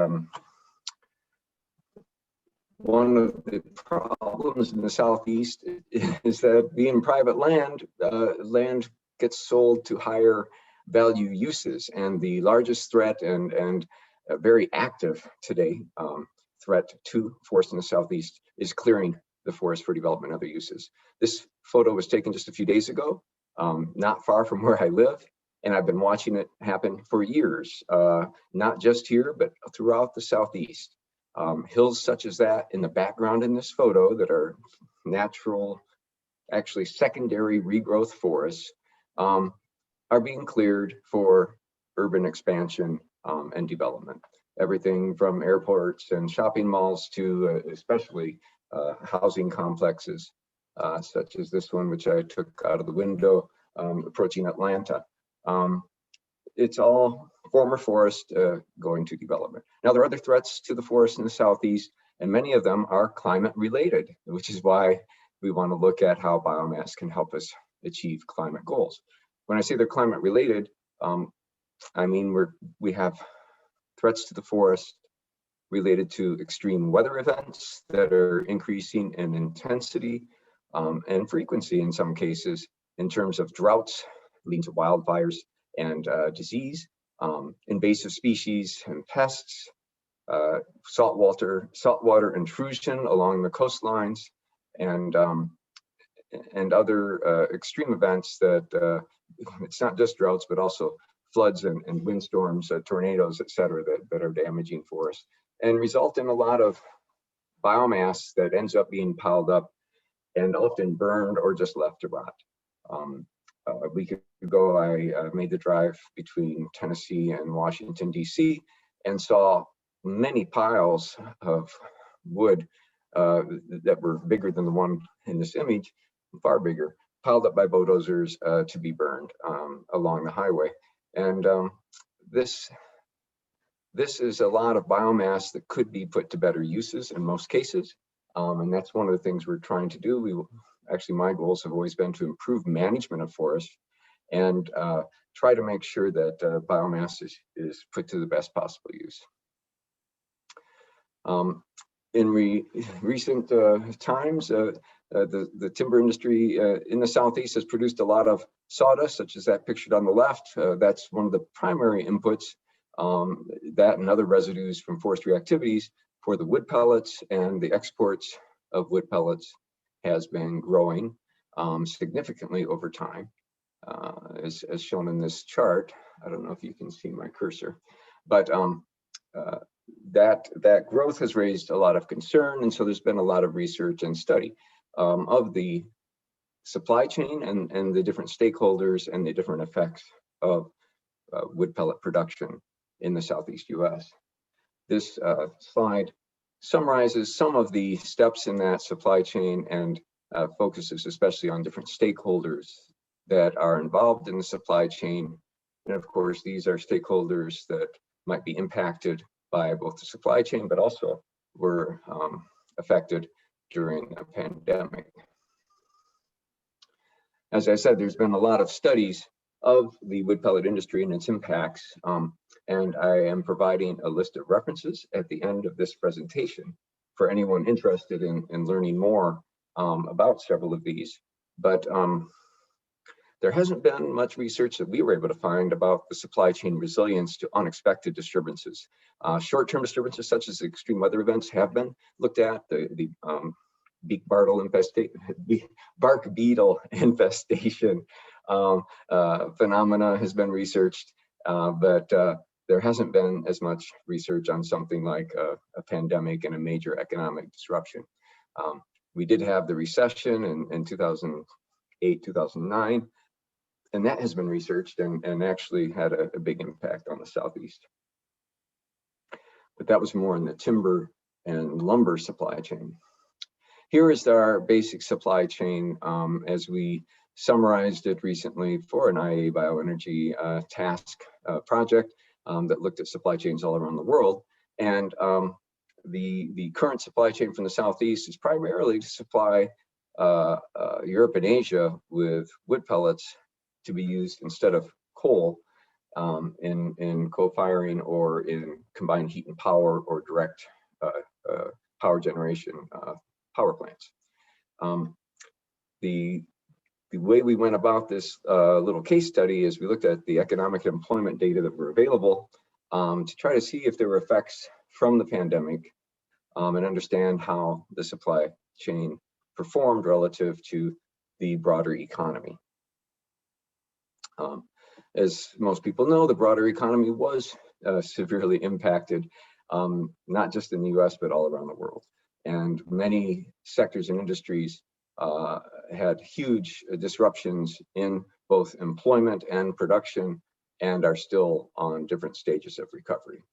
one of the problems in the Southeast is that being private land, land gets sold to higher value uses. And the largest threat and very active today threat to forests in the Southeast is clearing the forest for development and other uses. This photo was taken just a few days ago, not far from where I live. And I've been watching it happen for years, not just here, but throughout the Southeast. Hills such as that in the background in this photo that are natural, actually secondary regrowth forests, are being cleared for urban expansion and development. Everything from airports and shopping malls to especially housing complexes, such as this one, which I took out of the window approaching Atlanta. It's all former forest going to development. Now, there are other threats to the forest in the Southeast, and many of them are climate related, which is why we want to look at how biomass can help us achieve climate goals. When I say they're climate related, I mean we have threats to the forest related to extreme weather events that are increasing in intensity and frequency in some cases, in terms of droughts leading to wildfires and disease, invasive species and pests, saltwater intrusion along the coastlines, and other extreme events that it's not just droughts, but also floods and windstorms, tornadoes, et cetera, that are damaging forests and result in a lot of biomass that ends up being piled up and often burned or just left to rot. A week ago, I made the drive between Tennessee and Washington, D.C., and saw many piles of wood that were bigger than the one in this image, far bigger, piled up by bulldozers to be burned along the highway. And this is a lot of biomass that could be put to better uses in most cases. And that's one of the things we're trying to do. Actually, my goals have always been to improve management of forests and try to make sure that biomass is put to the best possible use. In recent times, the timber industry in the Southeast has produced a lot of sawdust, such as that pictured on the left. That's one of the primary inputs, that and other residues from forestry activities for the wood pellets, and the exports of wood pellets has been growing significantly over time, as shown in this chart. I don't know if you can see my cursor, but that growth has raised a lot of concern, and so there's been a lot of research and study of the supply chain and the different stakeholders and the different effects of wood pellet production in the Southeast US. This slide summarizes some of the steps in that supply chain and focuses especially on different stakeholders that are involved in the supply chain. And of course, these are stakeholders that might be impacted by both the supply chain, but also were affected during a pandemic. As I said, there's been a lot of studies of the wood pellet industry and its impacts, and I am providing a list of references at the end of this presentation for anyone interested in learning more about several of these. But there hasn't been much research that we were able to find about the supply chain resilience to unexpected disturbances. Short-term disturbances such as extreme weather events have been looked at. The bark beetle infestation phenomena has been researched, but there hasn't been as much research on something like a pandemic and a major economic disruption. We did have the recession in 2008, 2009, and that has been researched and actually had a big impact on the Southeast. But that was more in the timber and lumber supply chain. Here is our basic supply chain as we summarized it recently for an IEA Bioenergy task project that looked at supply chains all around the world. And the current supply chain from the Southeast is primarily to supply Europe and Asia with wood pellets to be used instead of coal in co-firing or in combined heat and power or direct power generation power plants. The way we went about this little case study is we looked at the economic and employment data that were available to try to see if there were effects from the pandemic and understand how the supply chain performed relative to the broader economy. As most people know, the broader economy was severely impacted, not just in the US, but all around the world. And many sectors and industries had huge disruptions in both employment and production and are still on different stages of recovery.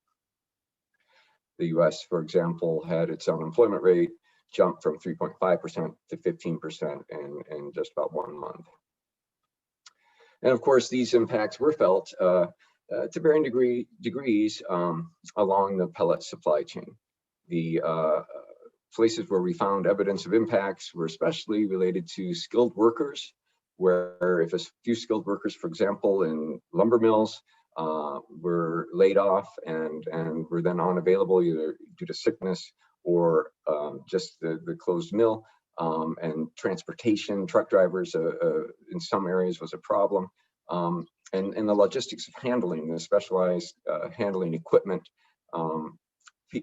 The US, for example, had its unemployment rate jump from 3.5% to 15% in just about 1 month. And of course, these impacts were felt to varying degrees along the pellet supply chain. The places where we found evidence of impacts were especially related to skilled workers, where if a few skilled workers, for example, in lumber mills were laid off and were then unavailable either due to sickness or just the closed mill, and transportation, truck drivers in some areas was a problem. And the logistics of handling, the specialized handling equipment,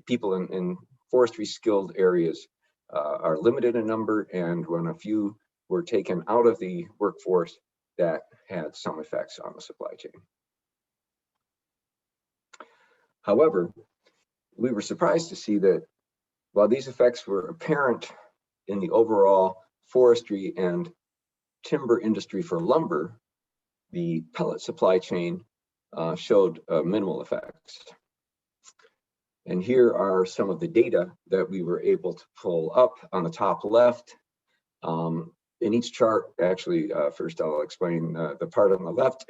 people in forestry skilled areas are limited in number, and when a few were taken out of the workforce, that had some effects on the supply chain. However, we were surprised to see that while these effects were apparent in the overall forestry and timber industry for lumber, the pellet supply chain showed minimal effects. And here are some of the data that we were able to pull up on the top left. In each chart, actually, first I'll explain the part on the left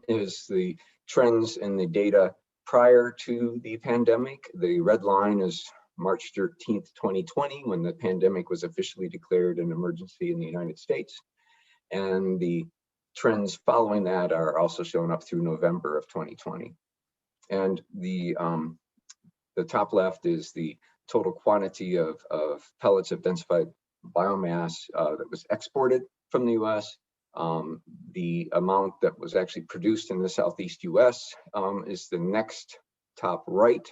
is the trends in the data prior to the pandemic. The red line is March 13th, 2020, when the pandemic was officially declared an emergency in the United States. And the trends following that are also shown up through November of 2020. And the top left is the total quantity of pellets of densified biomass that was exported from the US. The amount that was actually produced in the Southeast US is the next top right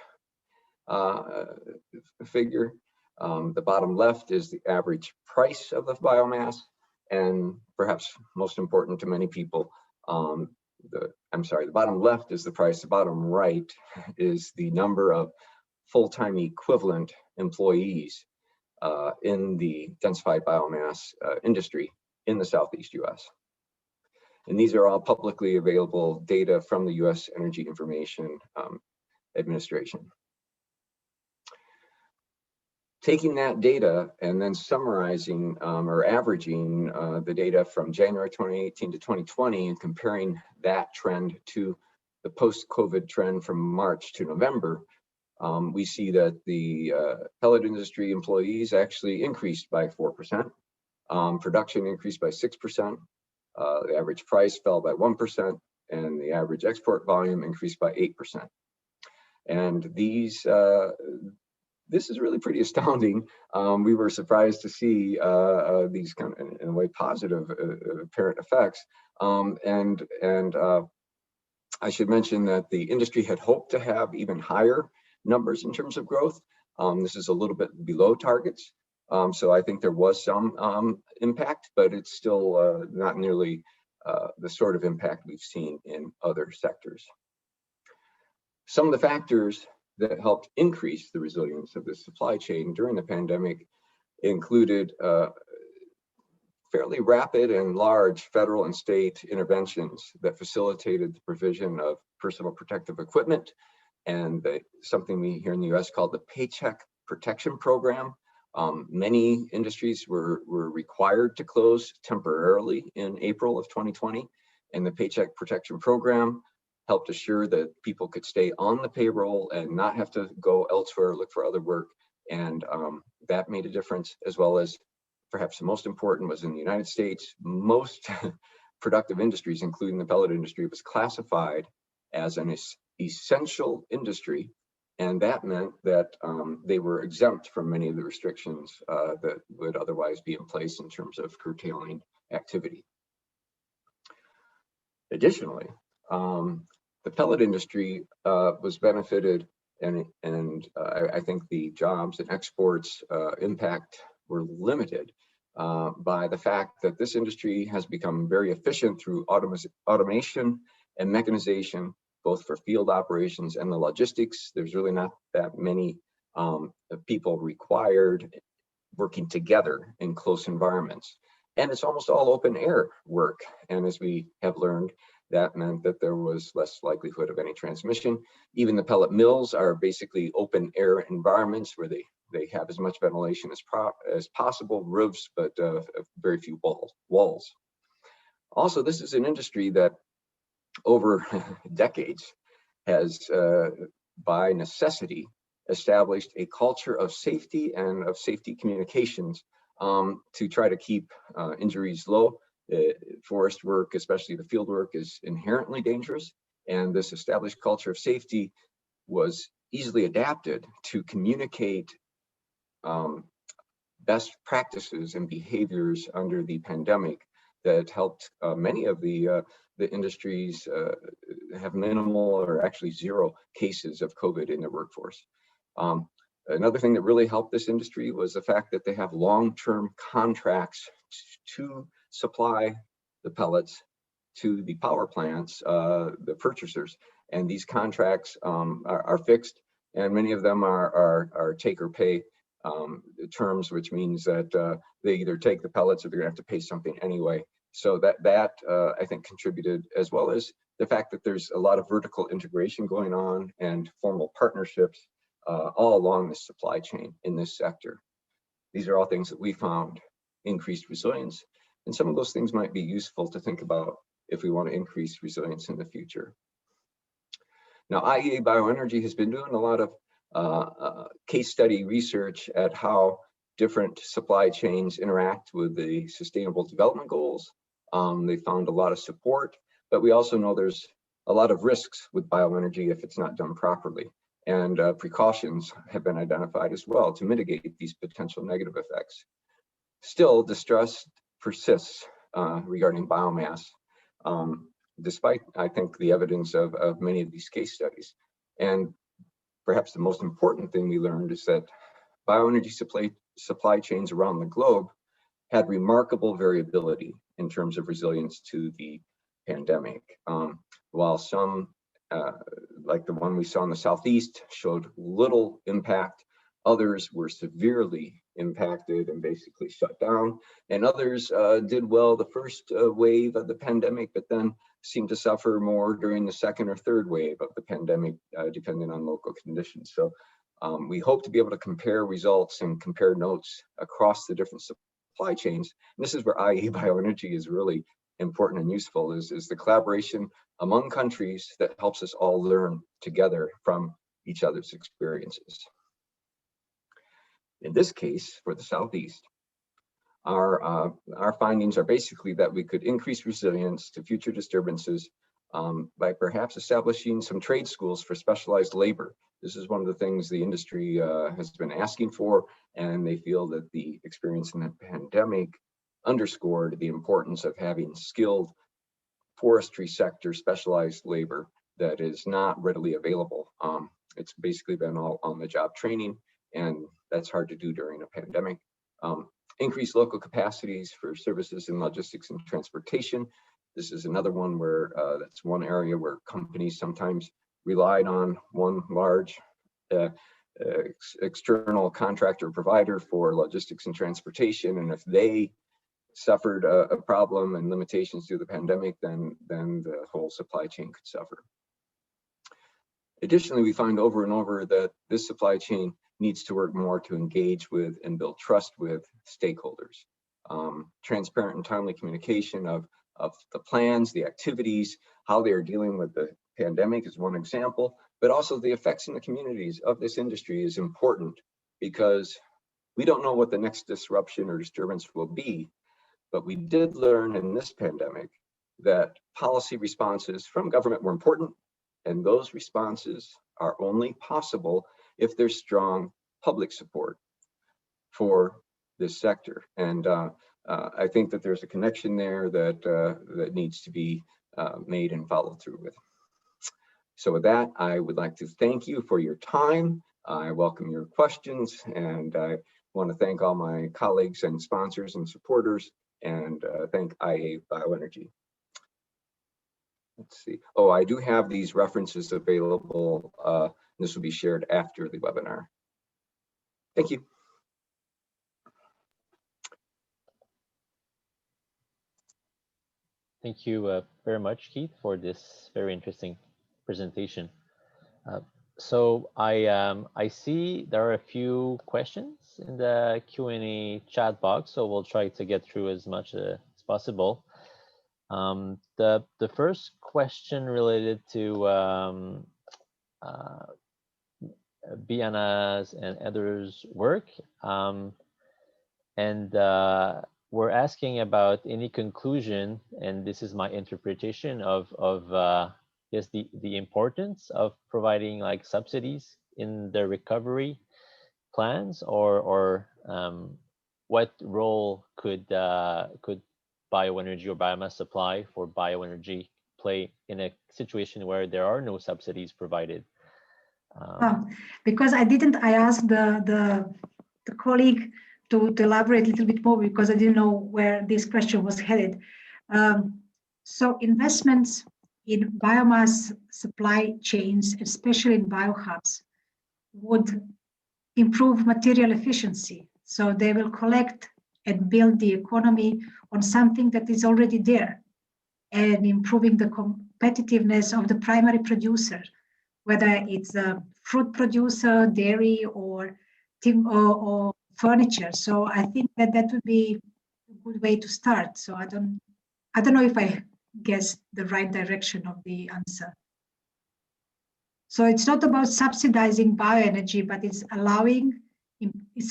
figure. The bottom left is the average price of the biomass, and perhaps most important to many people, the bottom left is the price, the bottom right is the number of full-time equivalent employees in the densified biomass industry in the Southeast US. And these are all publicly available data from the US Energy Information Administration. Taking that data and then summarizing or averaging the data from January 2018 to 2020 and comparing that trend to the post-COVID trend from March to November, we see that the pellet industry employees actually increased by 4%. Production increased by 6%. The average price fell by 1%, and the average export volume increased by 8%. And this is really pretty astounding. We were surprised to see these kind of, in a way, positive apparent effects. I should mention that the industry had hoped to have even higher numbers in terms of growth. This is a little bit below targets. So I think there was some impact, but it's still not nearly the sort of impact we've seen in other sectors. Some of the factors that helped increase the resilience of the supply chain during the pandemic included fairly rapid and large federal and state interventions that facilitated the provision of personal protective equipment and something we here in the US call the Paycheck protection program. Many industries were required to close temporarily in April of 2020, and the Paycheck protection program helped assure that people could stay on the payroll and not have to go elsewhere, look for other work. And that made a difference, as well as perhaps the most important was in the United States, most productive industries, including the pellet industry, was classified as an essential industry. And that meant that they were exempt from many of the restrictions that would otherwise be in place in terms of curtailing activity. Additionally, the pellet industry was benefited, and I think the jobs and exports impact were limited by the fact that this industry has become very efficient through automation and mechanization, both for field operations and the logistics. There's really not that many people required working together in close environments. And it's almost all open air work. And as we have learned, that meant that there was less likelihood of any transmission. Even the pellet mills are basically open air environments where they have as much ventilation as possible, roofs, but very few walls. Also, this is an industry that over decades has, by necessity, established a culture of safety and of safety communications to try to keep injuries low. Forest work, especially the field work, is inherently dangerous, and this established culture of safety was easily adapted to communicate best practices and behaviors under the pandemic that helped many of the industries have minimal or actually zero cases of COVID in their workforce. Another thing that really helped this industry was the fact that they have long-term contracts to supply the pellets to the power plants, the purchasers, and these contracts are fixed, and many of them are take or pay terms, which means that they either take the pellets or they're gonna have to pay something anyway. So that I think contributed, as well as the fact that there's a lot of vertical integration going on and formal partnerships all along the supply chain in this sector. These are all things that we found increased resilience, and some of those things might be useful to think about if we want to increase resilience in the future. Now, IEA Bioenergy has been doing a lot of case study research at how different supply chains interact with the Sustainable Development Goals. They found a lot of support, but we also know there's a lot of risks with bioenergy if it's not done properly. And precautions have been identified as well to mitigate these potential negative effects. Still, distrust persists regarding biomass, despite, I think, the evidence of many of these case studies. And perhaps the most important thing we learned is that bioenergy supply chains around the globe had remarkable variability in terms of resilience to the pandemic. While some, like the one we saw in the Southeast, showed little impact, others were severely impacted and basically shut down, and others did well the first wave of the pandemic, but then seemed to suffer more during the second or third wave of the pandemic, depending on local conditions. So we hope to be able to compare results and compare notes across the different supply chains. And this is where IEA Bioenergy is really important and useful, is the collaboration among countries that helps us all learn together from each other's experiences. In this case, for the Southeast, our findings are basically that we could increase resilience to future disturbances by perhaps establishing some trade schools for specialized labor. This is one of the things the industry has been asking for, and they feel that the experience in the pandemic underscored the importance of having skilled forestry sector specialized labor that is not readily available. It's basically been all on-the-job training, and that's hard to do during a pandemic. Increase local capacities for services in logistics and transportation. This is another one where that's one area where companies sometimes relied on one large external contractor provider for logistics and transportation, and if they suffered a problem and limitations due to the pandemic, then the whole supply chain could suffer. Additionally, we find over and over that this supply chain needs to work more to engage with and build trust with stakeholders. Transparent and timely communication of the plans, the activities, how they are dealing with the pandemic is one example, but also the effects in the communities of this industry is important, because we don't know what the next disruption or disturbance will be. But we did learn in this pandemic that policy responses from government were important, and those responses are only possible if there's strong public support for this sector. And I think that there's a connection there that needs to be made and followed through with. So with that, I would like to thank you for your time. I welcome your questions, and I want to thank all my colleagues and sponsors and supporters, and thank IEA Bioenergy. Let's see. Oh, I do have these references available. This will be shared after the webinar. Thank you. Thank you very much, Keith, for this very interesting presentation. So I see there are a few questions in the Q&A chat box, so we'll try to get through as much as possible. The first question related to Biljana's and others' work, and we're asking about any conclusion, and this is my interpretation of yes, the importance of providing like subsidies in the recovery plans, or what role could bioenergy or biomass supply for bioenergy play in a situation where there are no subsidies provided? Because I asked the colleague to elaborate a little bit more, because I didn't know where this question was headed. So investments in biomass supply chains, especially in biohubs, would improve material efficiency. So they will collect and build the economy on something that is already there, and improving the competitiveness of the primary producer, whether it's a fruit producer, dairy, or furniture. So I think that would be a good way to start. So I don't know if I guess the right direction of the answer. So it's not about subsidizing bioenergy, but it's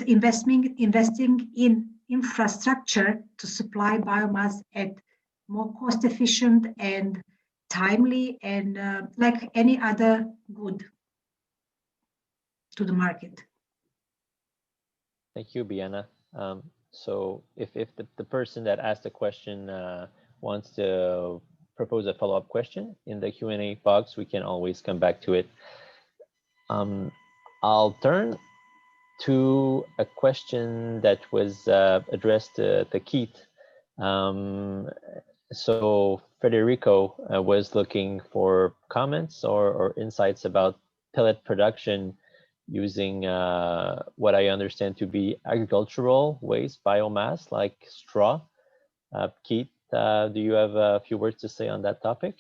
investing in infrastructure to supply biomass at more cost-efficient and timely, and like any other good to the market. Thank you, Biljana. So if the person that asked the question wants to propose a follow-up question in the Q&A box, we can always come back to it. I'll turn to a question that was addressed to Keith. So Federico was looking for comments or insights about pellet production using what I understand to be agricultural waste biomass like straw. Keith, do you have a few words to say on that topic?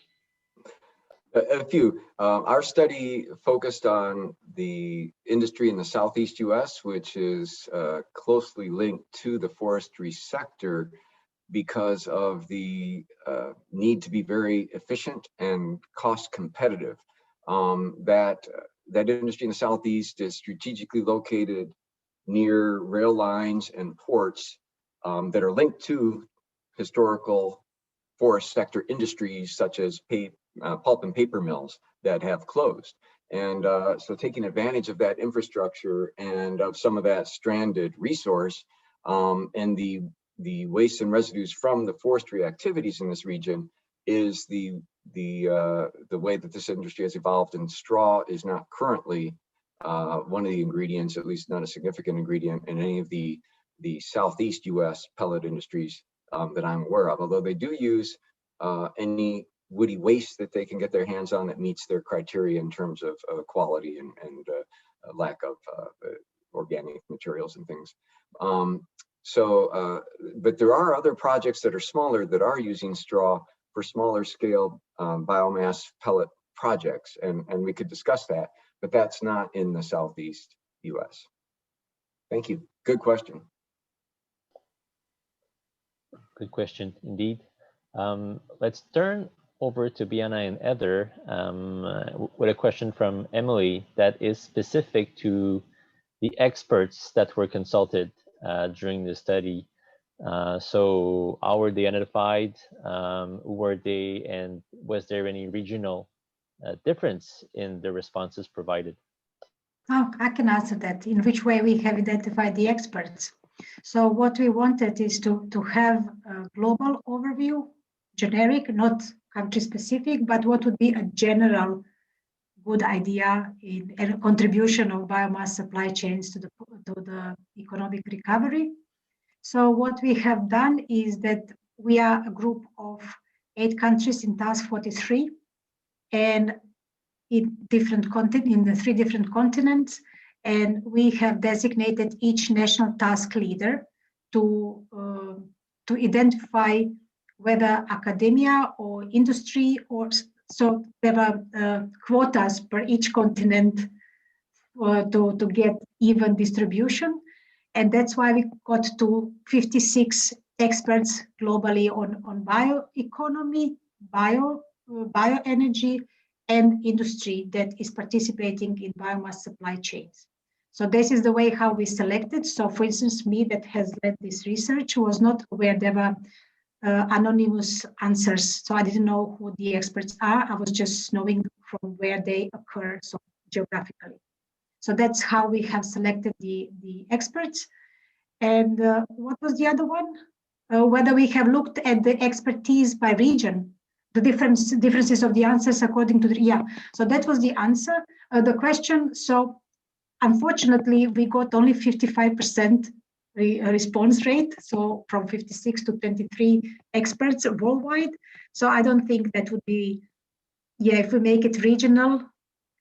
A few. Our study focused on the industry in the Southeast US, which is closely linked to the forestry sector because of the need to be very efficient and cost competitive. That industry in the Southeast is strategically located near rail lines and ports that are linked to historical forest sector industries such as pulp and paper mills that have closed. And so taking advantage of that infrastructure and of some of that stranded resource and the waste and residues from the forestry activities in this region, is the way that this industry has evolved, and straw is not currently one of the ingredients, at least not a significant ingredient, in any of the Southeast U.S. pellet industries that I'm aware of. Although they do use any woody waste that they can get their hands on that meets their criteria in terms of quality and lack of organic materials and things. But there are other projects that are smaller that are using straw for smaller scale biomass pellet projects, and we could discuss that, but that's not in the Southeast US. Thank you. Good question. Good question indeed. Let's turn over to Biljana and Heather with a question from Emily that is specific to the experts that were consulted during the study. So how were they identified? Who were they, and was there any regional difference in the responses provided? Oh, I can answer that. In which way we have identified the experts? So what we wanted is to have a global overview, generic, not country specific, but what would be a general good idea in a contribution of biomass supply chains to the economic recovery. So what we have done is that we are a group of 8 countries in Task 43, and in the 3 different continents, and we have designated each national task leader to identify whether academia or industry, or so there are quotas per each continent to get even distribution. And that's why we got to 56 experts globally on bioeconomy, bioenergy, and industry that is participating in biomass supply chains. So this is the way how we selected. So for instance, me that has led this research was not aware there were anonymous answers. So I didn't know who the experts are. I was just knowing from where they occur, so geographically. So that's how we have selected the experts. And what was the other one? Whether we have looked at the expertise by region, the differences of the answers according to the, yeah. So that was the answer, the question. So unfortunately, we got only 55% response rate. So from 56 to 23 experts worldwide. So I don't think that would be, yeah, if we make it regional,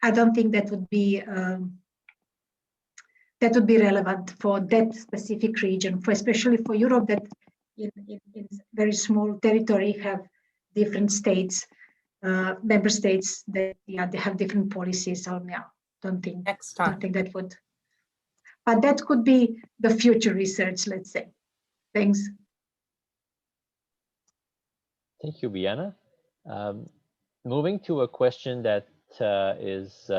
I don't think that would be relevant for that specific region, for especially for Europe, that in very small territory have different states, member states that, yeah, they have different policies. So yeah, don't think that would, but that could be the future research, let's say. Thanks. Thank you, Biljana. Moving to a question that is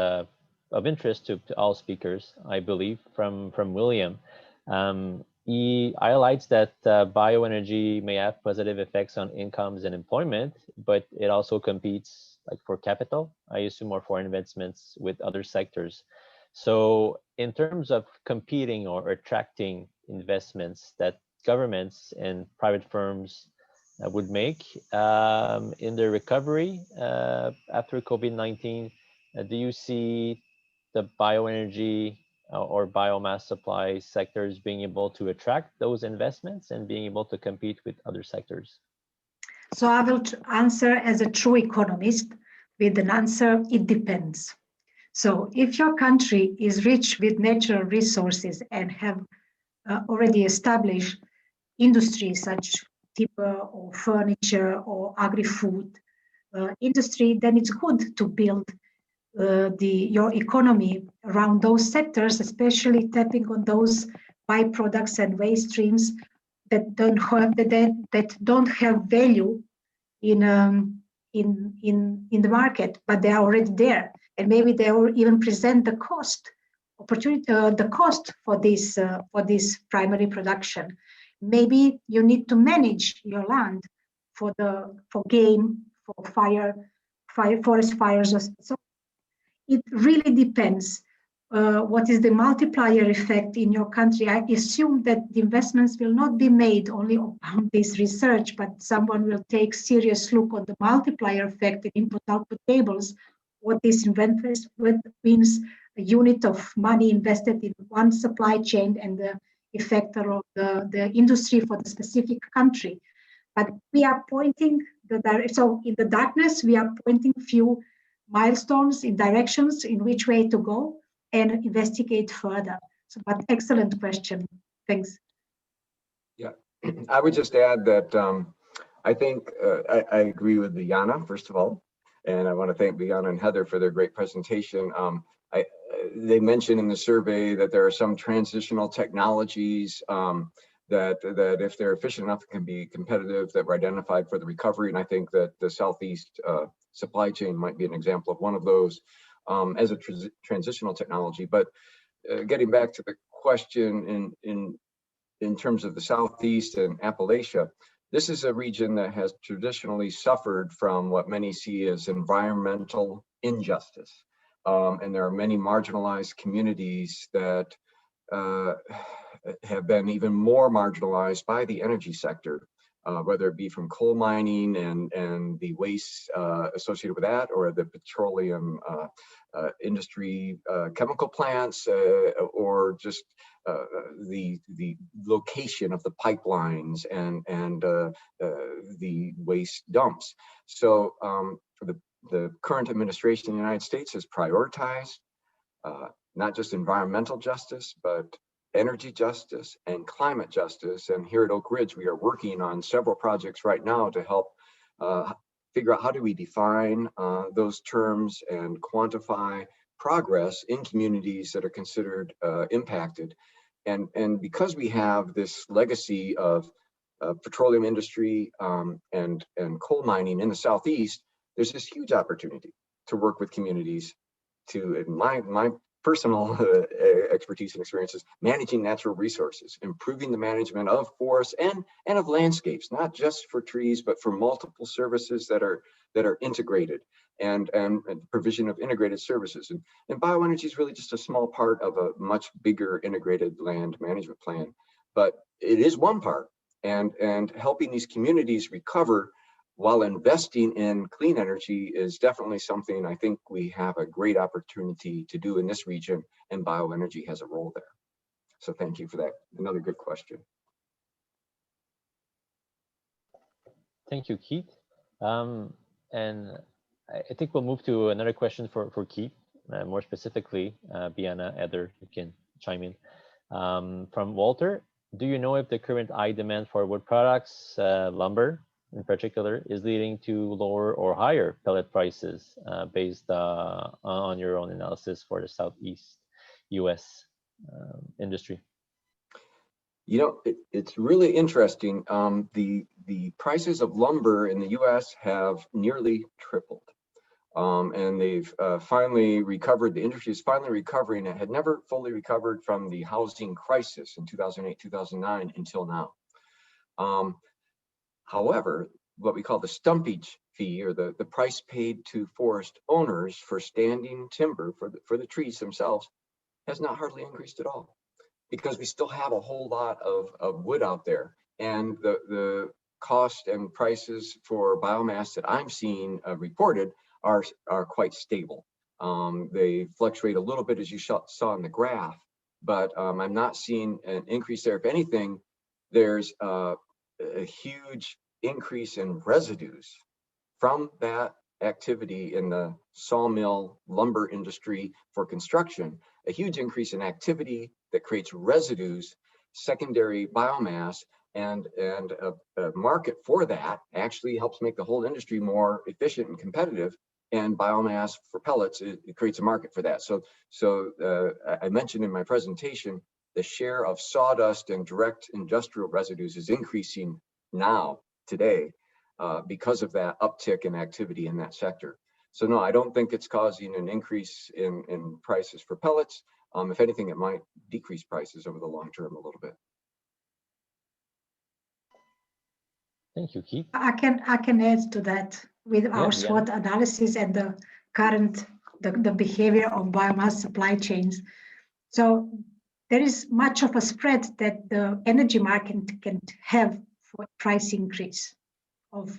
of interest to all speakers, I believe, from William. He highlights that bioenergy may have positive effects on incomes and employment, but it also competes like for capital, I assume, or for investments with other sectors. So in terms of competing or attracting investments that governments and private firms would make in the recovery after COVID-19, do you see the bioenergy or biomass supply sectors being able to attract those investments and being able to compete with other sectors? So I will answer as a true economist with an answer, it depends. So if your country is rich with natural resources and have already established industries such timber or furniture or agri-food industry, then it's good to build your economy around those sectors, especially tapping on those byproducts and waste streams that don't have value in the market, but they are already there, and maybe they will even present the cost for this primary production. Maybe you need to manage your land for game, for forest fires. So it really depends. what is the multiplier effect in your country? I assume that the investments will not be made only on this research, but someone will take serious look on the multiplier effect in input-output tables. What this investment means, a unit of money invested in one supply chain and the effect of the industry for the specific country. But we are pointing so in the darkness, we are pointing few milestones in directions in which way to go and investigate further. So, but excellent question. Thanks. Yeah, I would just add that I think I agree with Biljana, first of all, and I want to thank Biljana and Heather for their great presentation. They mentioned in the survey that there are some transitional technologies that if they're efficient enough can be competitive, that were identified for the recovery. And I think that the Southeast supply chain might be an example of one of those as a transitional technology. But getting back to the question in terms of the Southeast and Appalachia, this is a region that has traditionally suffered from what many see as environmental injustice. And there are many marginalized communities that have been even more marginalized by the energy sector, whether it be from coal mining and the waste associated with that, or the petroleum industry chemical plants, or just the location of the pipelines and the waste dumps. So the current administration in the United States has prioritized not just environmental justice, but energy justice and climate justice. And here at Oak Ridge, we are working on several projects right now to help figure out how do we define those terms and quantify progress in communities that are considered impacted. And because we have this legacy of petroleum industry and coal mining in the Southeast, there's this huge opportunity to work with communities to, in my personal expertise and experiences, managing natural resources, improving the management of forests and of landscapes, not just for trees, but for multiple services that are integrated and provision of integrated services. And bioenergy is really just a small part of a much bigger integrated land management plan, but it is one part. And helping these communities recover while investing in clean energy is definitely something I think we have a great opportunity to do in this region, and bioenergy has a role there. So thank you for that. Another good question. Thank you, Keith. And I think we'll move to another question for Keith, more specifically, Biljana, Heather, you can chime in. From Walter, do you know if the current high demand for wood products, lumber in particular, is leading to lower or higher pellet prices based on your own analysis for the Southeast US industry? You know, it's really interesting. The prices of lumber in the US have nearly tripled. And they've finally recovered. The industry is finally recovering. It had never fully recovered from the housing crisis in 2008, 2009 until now. However, what we call the stumpage fee, or the price paid to forest owners for standing timber for the trees themselves, has not hardly increased at all, because we still have a whole lot of wood out there. And the cost and prices for biomass that I'm seeing reported are quite stable. They fluctuate a little bit, as you saw in the graph, but I'm not seeing an increase there. If anything, there's a huge increase in residues from that activity in the sawmill lumber industry for construction, a huge increase in activity that creates residues, secondary biomass, and a market for that actually helps make the whole industry more efficient and competitive. And biomass for pellets, it creates a market for that. So I mentioned in my presentation, the share of sawdust and direct industrial residues is increasing now, today, because of that uptick in activity in that sector. So no, I don't think it's causing an increase in prices for pellets. If anything, it might decrease prices over the long term a little bit. Thank you, Keith. I can add to that with our SWOT analysis and the current the behavior of biomass supply chains. So there is much of a spread that the energy market can have for price increase of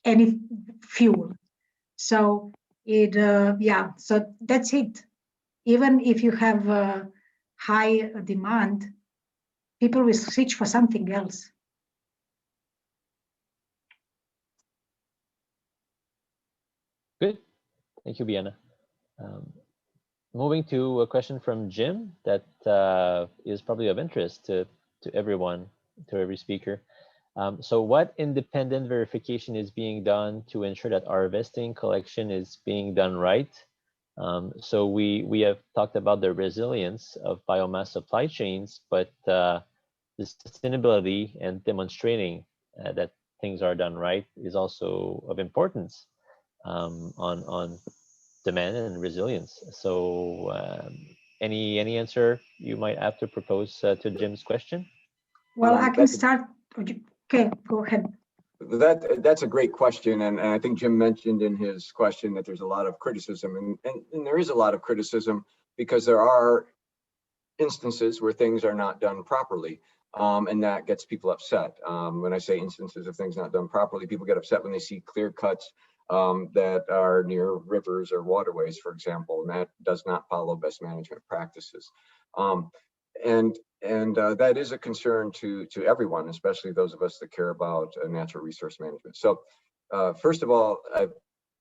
any fuel. So so that's it. Even if you have a high demand, people will switch for something else. Good. Thank you, Biljana. Moving to a question from Jim that is probably of interest to everyone, to every speaker. So what independent verification is being done to ensure that our vesting collection is being done right? So we have talked about the resilience of biomass supply chains, but the sustainability and demonstrating that things are done right is also of importance on demand and resilience. So any answer you might have to propose to Jim's question? Well, I can start. Okay, go ahead. That's a great question, and I think Jim mentioned in his question that there's a lot of criticism, and there is a lot of criticism because there are instances where things are not done properly, and that gets people upset. When I say instances of things not done properly, people get upset when they see clear cuts that are near rivers or waterways, for example, and that does not follow best management practices. That is a concern to everyone, especially those of us that care about natural resource management. So first of all,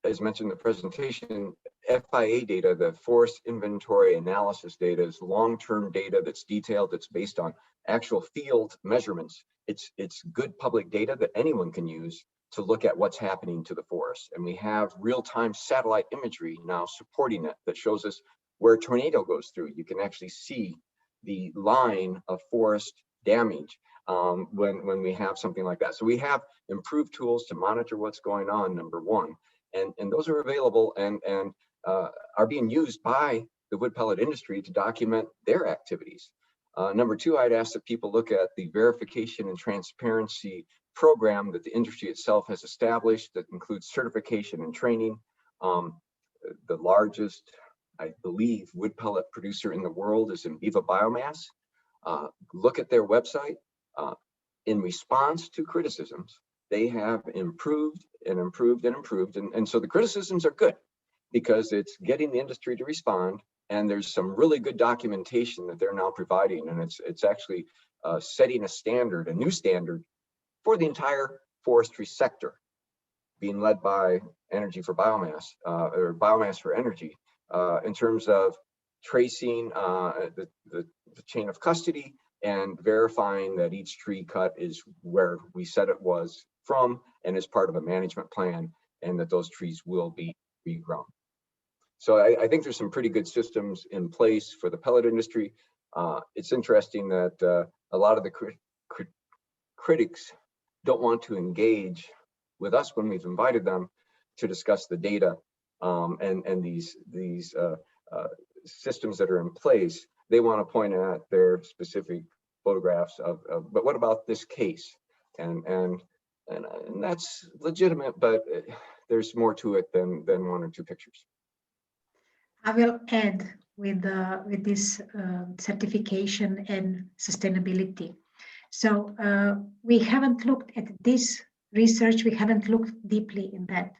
as mentioned in the presentation, FIA data, the forest inventory analysis data, is long-term data that's detailed, that's based on actual field measurements. It's good public data that anyone can use to look at what's happening to the forest. And we have real-time satellite imagery now supporting it that shows us where a tornado goes through. You can actually see the line of forest damage when we have something like that. So we have improved tools to monitor what's going on, number one. And those are available and are being used by the wood pellet industry to document their activities. Number two, I'd ask that people look at the verification and transparency program that the industry itself has established that includes certification and training. The largest, I believe, wood pellet producer in the world is IEA Biomass. Look at their website. In response to criticisms, they have improved and improved and improved. And so the criticisms are good because it's getting the industry to respond. And there's some really good documentation that they're now providing. And it's actually setting a standard, a new standard for the entire forestry sector, being led by Energy for Biomass, or Biomass for Energy, in terms of tracing the chain of custody and verifying that each tree cut is where we said it was from and is part of a management plan, and that those trees will be regrown. So I think there's some pretty good systems in place for the pellet industry. It's interesting that a lot of the critics don't want to engage with us when we've invited them to discuss the data and these systems that are in place. They want to point at their specific photographs of but what about this case? And that's legitimate, but there's more to it than one or two pictures. I will add with this certification and sustainability. So we haven't looked at this research, we haven't looked deeply in that.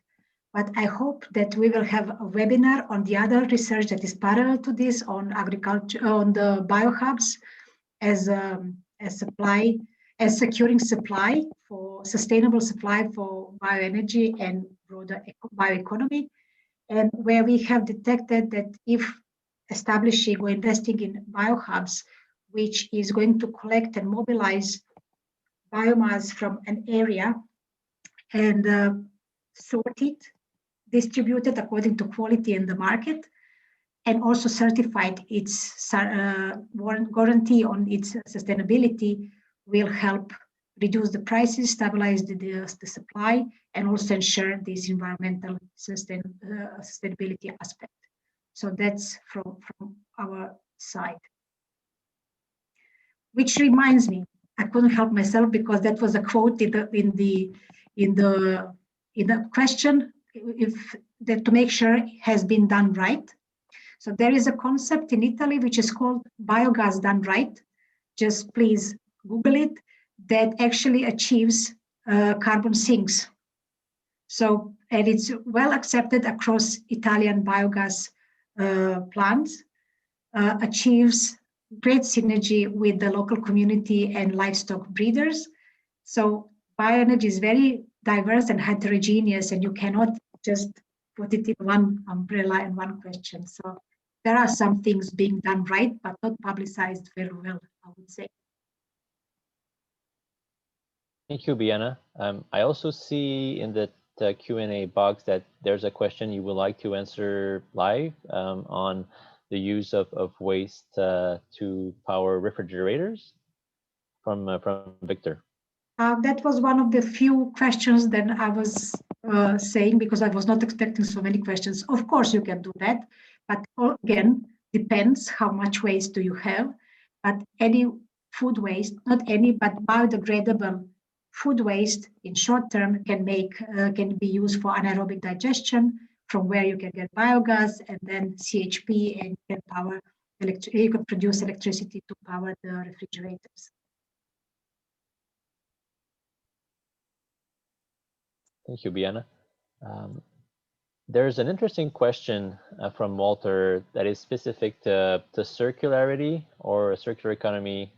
But I hope that we will have a webinar on the other research that is parallel to this on agriculture, on the biohubs as securing supply for sustainable supply for bioenergy and broader bioeconomy, and where we have detected that if establishing or investing in biohubs, which is going to collect and mobilize biomass from an area and sort it, distribute it according to quality in the market, and also certified its guarantee on its sustainability, will help reduce the prices, stabilize the supply, and also ensure this environmental sustainability aspect. So that's from our side. Which reminds me, I couldn't help myself because that was a quote in the question. If to make sure it has been done right. So there is a concept in Italy which is called biogas done right. Just please Google it. That actually achieves carbon sinks. So, and it's well accepted across Italian biogas plants, achieves great synergy with the local community and livestock breeders. So bioenergy is very diverse and heterogeneous, and you cannot just put it in one umbrella and one question. So there are some things being done right, but not publicized very well, I would say. Thank you, Biljana. I also see in the Q&A box that there's a question you would like to answer live on the use of waste to power refrigerators from Victor. That was one of the few questions that I was saying, because I was not expecting so many questions. Of course, you can do that, but again, depends how much waste do you have. But any food waste, not any, but biodegradable food waste in short term can be used for anaerobic digestion, from where you can get biogas and then CHP, and you can produce electricity to power the refrigerators. Thank you, Biljana. There's an interesting question from Walter that is specific to circularity or a circular economy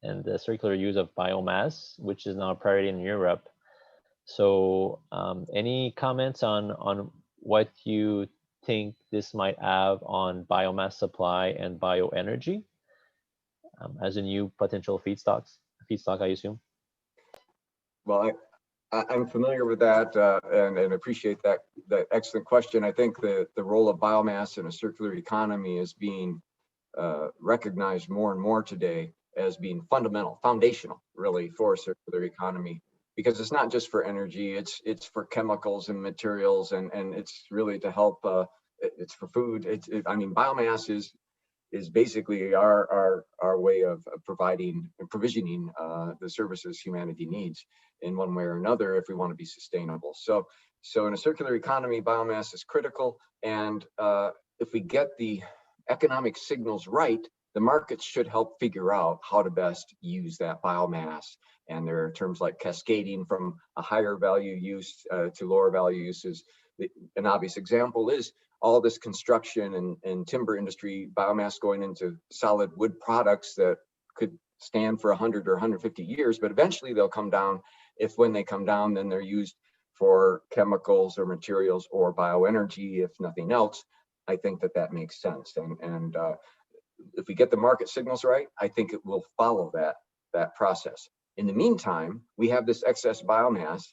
and the circular use of biomass, which is now a priority in Europe. So any comments on what you think this might have on biomass supply and bioenergy as a new potential feedstock, I assume? Well, I'm familiar with that and appreciate that excellent question. I think the role of biomass in a circular economy is being recognized more and more today as being foundational, really, for a circular economy, because it's not just for energy, it's for chemicals and materials, and it's really to help. It's for food. I mean, biomass is basically our way of providing and provisioning the services humanity needs in one way or another if we want to be sustainable. So in a circular economy, biomass is critical, and if we get the economic signals right, the markets should help figure out how to best use that biomass. And there are terms like cascading from a higher value use to lower value uses. An obvious example is all this construction and timber industry biomass going into solid wood products that could stand for 100 or 150 years, but eventually they'll come down. When they come down, then they're used for chemicals or materials or bioenergy, if nothing else. I think that makes sense. And if we get the market signals right, I think it will follow that process. In the meantime, we have this excess biomass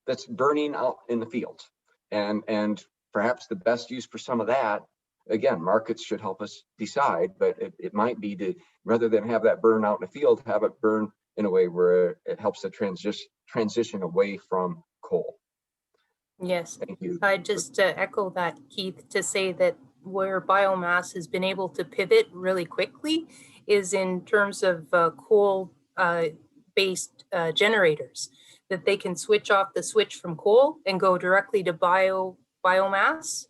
that's burning out in the fields. And perhaps the best use for some of that, again, markets should help us decide, but it might be to, rather than have that burn out in the field, have it burn in a way where it helps the transition away from coal. Yes, thank you. I just echo that, Keith, to say that where biomass has been able to pivot really quickly is in terms of coal-based generators, that they can switch off the switch from coal and go directly to biomass,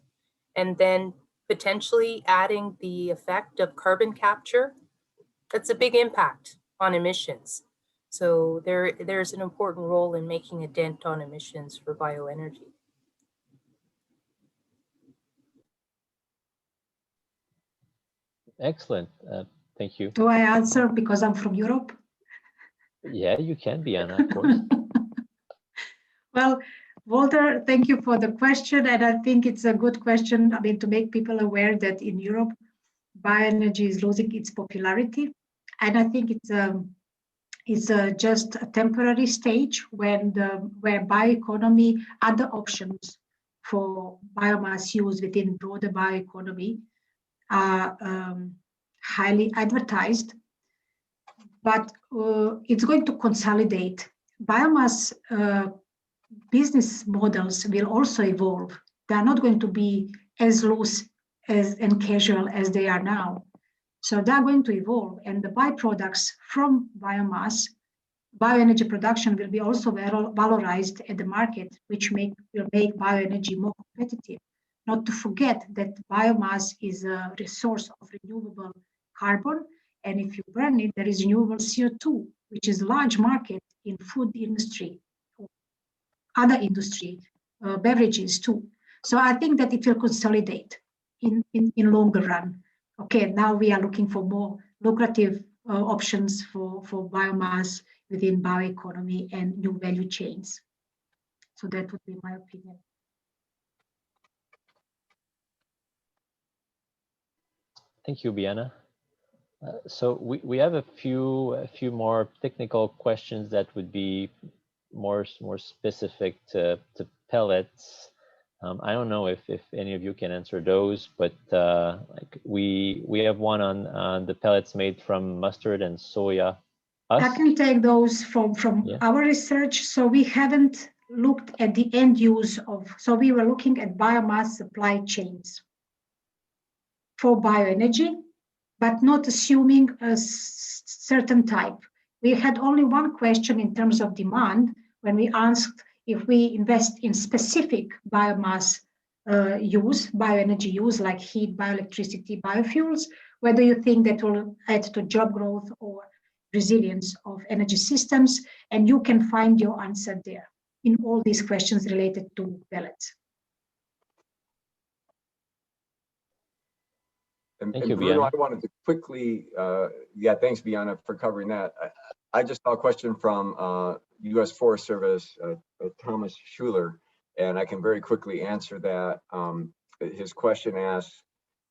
and then potentially adding the effect of carbon capture. That's a big impact on emissions. So there's an important role in making a dent on emissions for bioenergy. Excellent. Thank you. Do I answer because I'm from Europe? Yeah, you can, Biljana, of course. Well, Walter, thank you for the question. And I think it's a good question, I mean, to make people aware that in Europe, bioenergy is losing its popularity. And I think it's just a temporary stage where bioeconomy, other options for biomass use within broader bioeconomy are highly advertised, but it's going to consolidate. Biomass business models will also evolve. They are not going to be as loose and casual as they are now. So they are going to evolve, and the byproducts from biomass, bioenergy production will be also valorized at the market, which will make bioenergy more competitive. not to forget that biomass is a resource of renewable carbon, and if you burn it, there is renewable CO2, which is a large market in food industry, other industry, beverages too. So I think that it will consolidate in longer run. Okay, now we are looking for more lucrative options for biomass within bioeconomy and new value chains. So that would be my opinion. Thank you, Biljana. So we have a few more technical questions that would be more specific to pellets. I don't know if any of you can answer those, but like we have one on the pellets made from mustard and soya. I can take those from our research. So we haven't looked at the end use of, so we were looking at biomass supply chains for bioenergy, but not assuming a certain type. We had only one question in terms of demand when we asked if we invest in specific biomass use, bioenergy use, like heat, bioelectricity, biofuels, whether you think that will add to job growth or resilience of energy systems, and you can find your answer there in all these questions related to pellets. Thank you, Bruno, Biljana. I wanted to quickly, thanks, Biljana, for covering that. I just saw a question from U.S. Forest Service, Thomas Schuler, and I can very quickly answer that. His question asks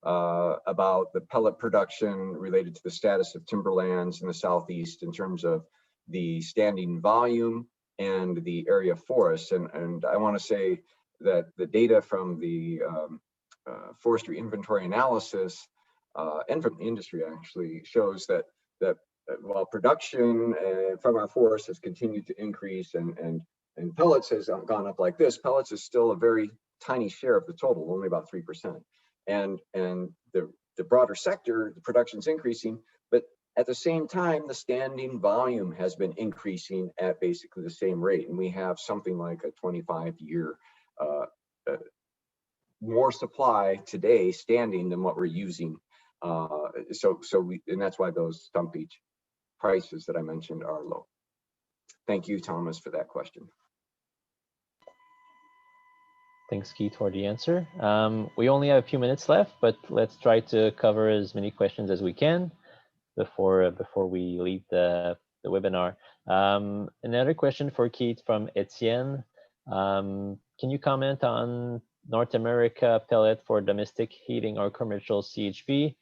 about the pellet production related to the status of timberlands in the Southeast in terms of the standing volume and the area of forests. And I want to say that the data from the forestry inventory analysis and from the industry actually shows that while production from our forests has continued to increase and pellets has gone up like this, pellets is still a very tiny share of the total, only about 3%. And the broader sector, the production's increasing, but at the same time, the standing volume has been increasing at basically the same rate. And we have something like a 25-year more supply today standing than what we're using. And that's why those stumpage prices that I mentioned are low. Thank you, Thomas, for that question. Thanks, Keith, for the answer. We only have a few minutes left, but let's try to cover as many questions as we can before we leave the webinar. Another question for Keith from Etienne. Can you comment on North America pellet for domestic heating or commercial CHP?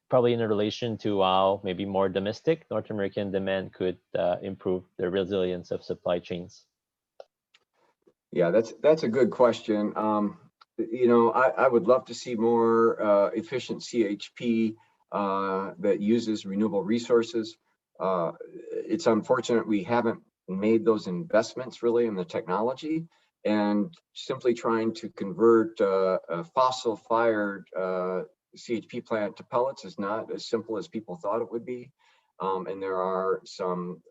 Probably in relation to how maybe more domestic North American demand could improve the resilience of supply chains. Yeah, that's a good question. You know, I would love to see more efficient CHP that uses renewable resources. It's unfortunate we haven't made those investments really in the technology, and simply trying to convert a fossil-fired CHP plant to pellets is not as simple as people thought it would be. And there are some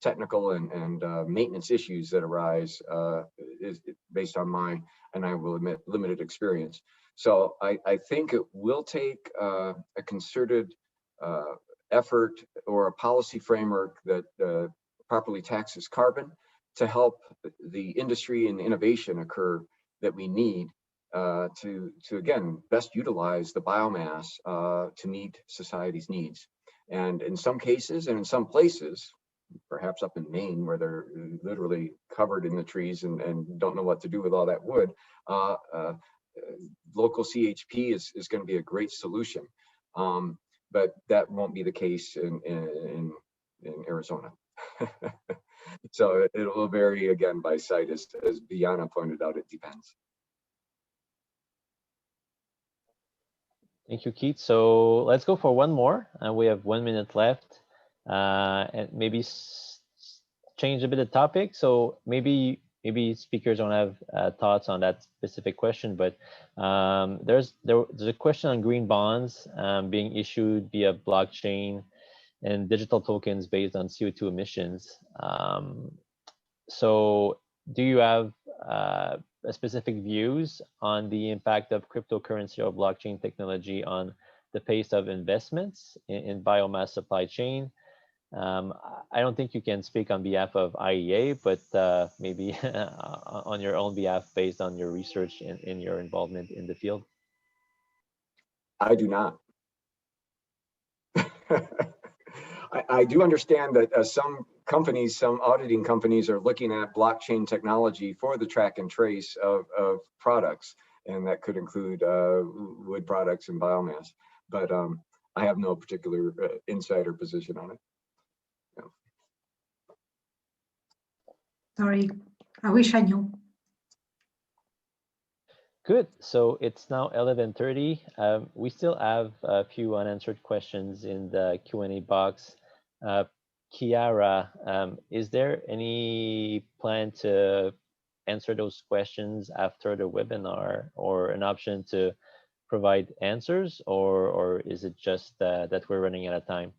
technical and maintenance issues that arise based on my, and I will admit, limited experience. So I think it will take a concerted effort or a policy framework that properly taxes carbon to help the industry and the innovation occur that we need to again best utilize the biomass to meet society's needs. And in some cases and in some places, perhaps up in Maine where they're literally covered in the trees and don't know what to do with all that wood, local CHP is going to be a great solution. But that won't be the case in Arizona. So it will vary again by site, as Biljana pointed out, it depends. Thank you, Keith. So let's go for one more. We have 1 minute left, and maybe change a bit of topic. So maybe speakers don't have thoughts on that specific question, but there's a question on green bonds being issued via blockchain and digital tokens based on CO2 emissions. So do you have specific views on the impact of cryptocurrency or blockchain technology on the pace of investments in biomass supply chain? I don't think you can speak on behalf of IEA, but maybe on your own behalf based on your research and your involvement in the field. I do not. I do understand that some companies, some auditing companies are looking at blockchain technology for the track and trace of products, and that could include wood products and biomass. But I have no particular insider position on it. No. Sorry, I wish I knew. Good. So it's now 11:30. We still have a few unanswered questions in the Q&A box. Chiara, is there any plan to answer those questions after the webinar, or an option to provide answers, or is it just that we're running out of time?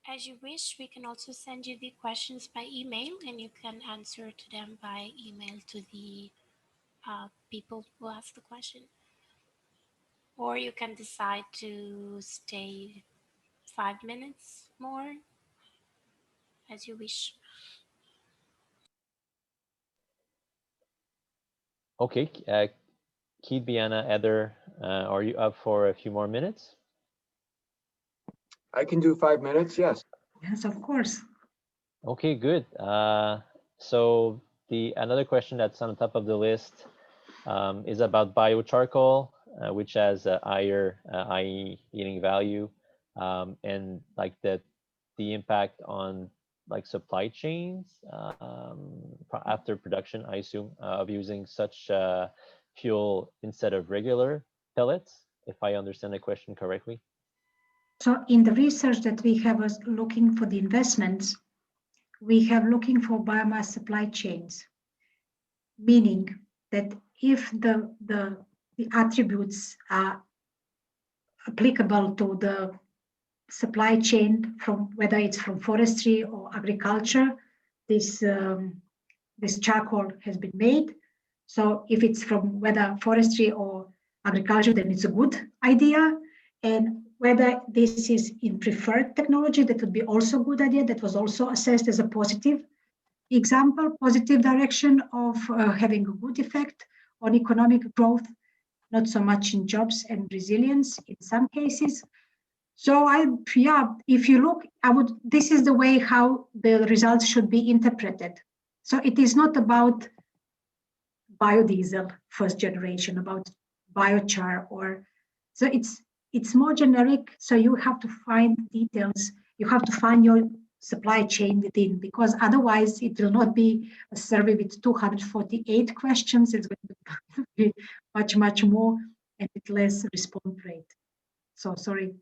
As you wish, we can also send you the questions by email, and you can answer to them by email to the people who asked the question. Or you can decide to stay 5 minutes more, as you wish. Okay, Keith, Biljana, Heather, are you up for a few more minutes? I can do 5 minutes, yes. Yes, of course. Okay, good. So another question that's on top of the list is about biocharcoal, which has a higher IE heating value, and like the impact on like supply chains after production, I assume, of using such fuel instead of regular pellets, if I understand the question correctly. So in the research that we have was looking for the investments, we have looking for biomass supply chains, meaning that if the attributes are applicable to the supply chain, from whether it's from forestry or agriculture, this charcoal has been made. So if it's from whether forestry or agriculture, then it's a good idea. And whether this is in preferred technology, that would be also a good idea. That was also assessed as a positive example, positive direction of having a good effect on economic growth, not so much in jobs and resilience in some cases. So if you look, this is the way how the results should be interpreted. So it is not about biodiesel first generation, about biochar, or so it's more generic. So you have to find details. You have to find your supply chain within, because otherwise it will not be a survey with 248 questions. It's going to be much more and with less response rate. So sorry,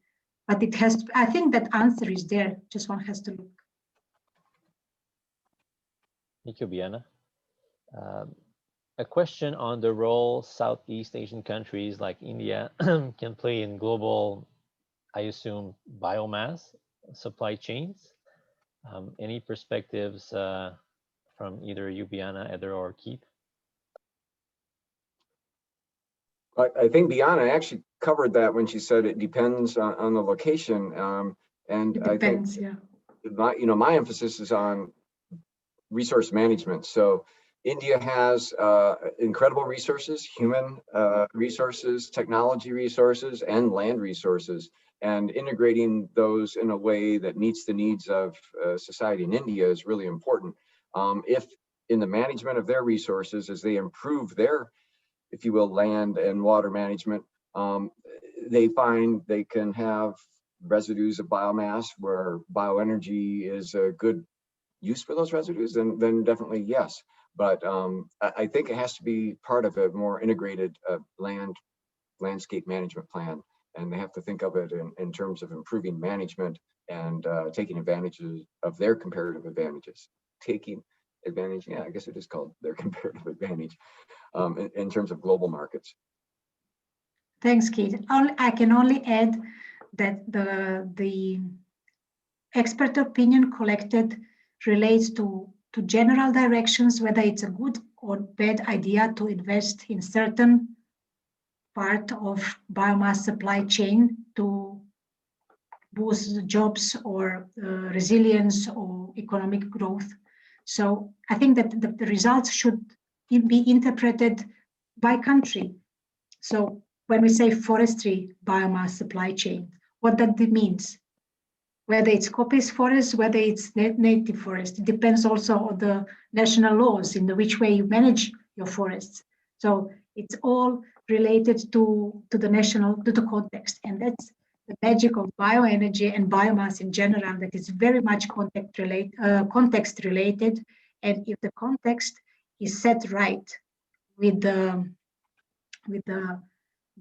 but it has to, I think that answer is there. Just one has to look. Thank you, Biljana. A question on the role Southeast Asian countries like India can play in global, I assume, biomass supply chains. Any perspectives from either you, Biljana, Heather, or Keith? I think Biljana actually covered that when she said it depends on the location. And it depends, I think my emphasis is on resource management. So India has incredible resources, human resources, technology resources, and land resources. And integrating those in a way that meets the needs of society in India is really important. If in the management of their resources, as they improve their, if you will, land and water management, they find they can have residues of biomass where bioenergy is a good use for those residues, then definitely yes. But I think it has to be part of a more integrated landscape management plan. And they have to think of it in terms of improving management and taking advantages of their comparative advantages. Taking advantage, yeah, I guess it is called their comparative advantage in terms of global markets. Thanks, Keith. I can only add that the expert opinion collected relates to general directions, whether it's a good or bad idea to invest in certain part of biomass supply chain to boost jobs or resilience or economic growth. So I think that the results should be interpreted by country. So when we say forestry biomass supply chain, what that means, whether it's coppice forest, whether it's native forest, it depends also on the national laws in which way you manage your forests. So it's all related to the context, and that's the magic of bioenergy and biomass in general, that is very much context related. And if the context is set right with the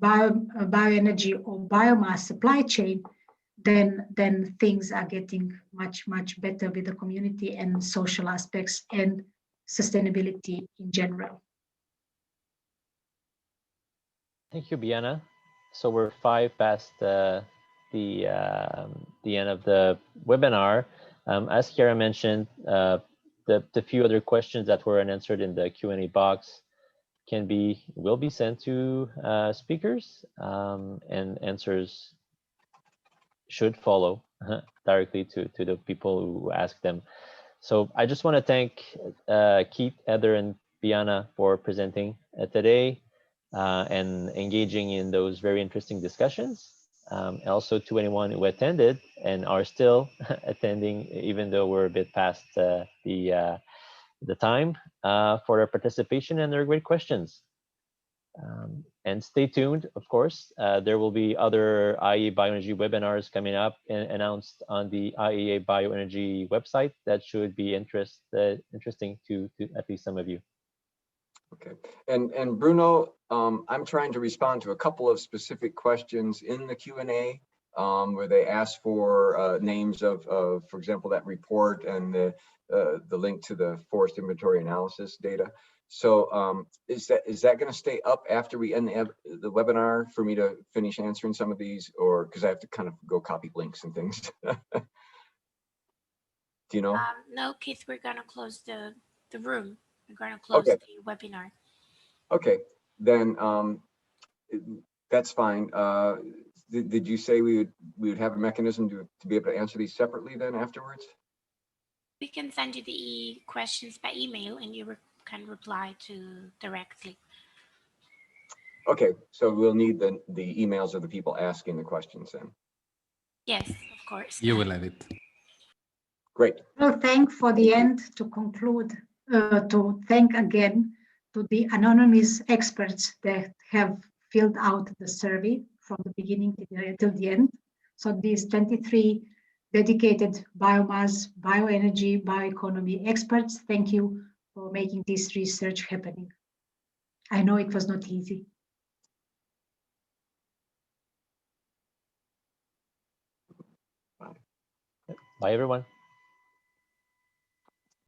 bioenergy or biomass supply chain, then things are getting much better with the community and social aspects and sustainability in general. Thank you, Biljana. So we're 5 past the end of the webinar. As Chiara mentioned, the few other questions that were unanswered in the Q&A box will be sent to speakers, and answers should follow directly to the people who ask them. So I just want to thank Keith, Heather, and Biljana for presenting today and engaging in those very interesting discussions. Also to anyone who attended and are still attending, even though we're a bit past the time, for their participation and their great questions. And stay tuned, of course. There will be other IEA Bioenergy webinars coming up and announced on the IEA Bioenergy website that should be interesting to at least some of you. Okay, and Bruno, I'm trying to respond to a couple of specific questions in the Q&A where they asked for names of, for example, that report and the link to the forest inventory analysis data. So is that going to stay up after we end the webinar for me to finish answering some of these, or because I have to kind of go copy links and things? Do you know? No, Keith, we're going to close the room. We're going to close the webinar. Okay, then that's fine. Did you say we would have a mechanism to be able to answer these separately then afterwards? We can send you the questions by email and you can reply to directly. Okay, so we'll need the emails of the people asking the questions then. Yes, of course. You will have it. Great. Well, for the end to conclude, to thank again to the anonymous experts that have filled out the survey from the beginning till the end. So these 23 dedicated biomass, bioenergy, bioeconomy experts, thank you for making this research happening. I know it was not easy. Bye, everyone.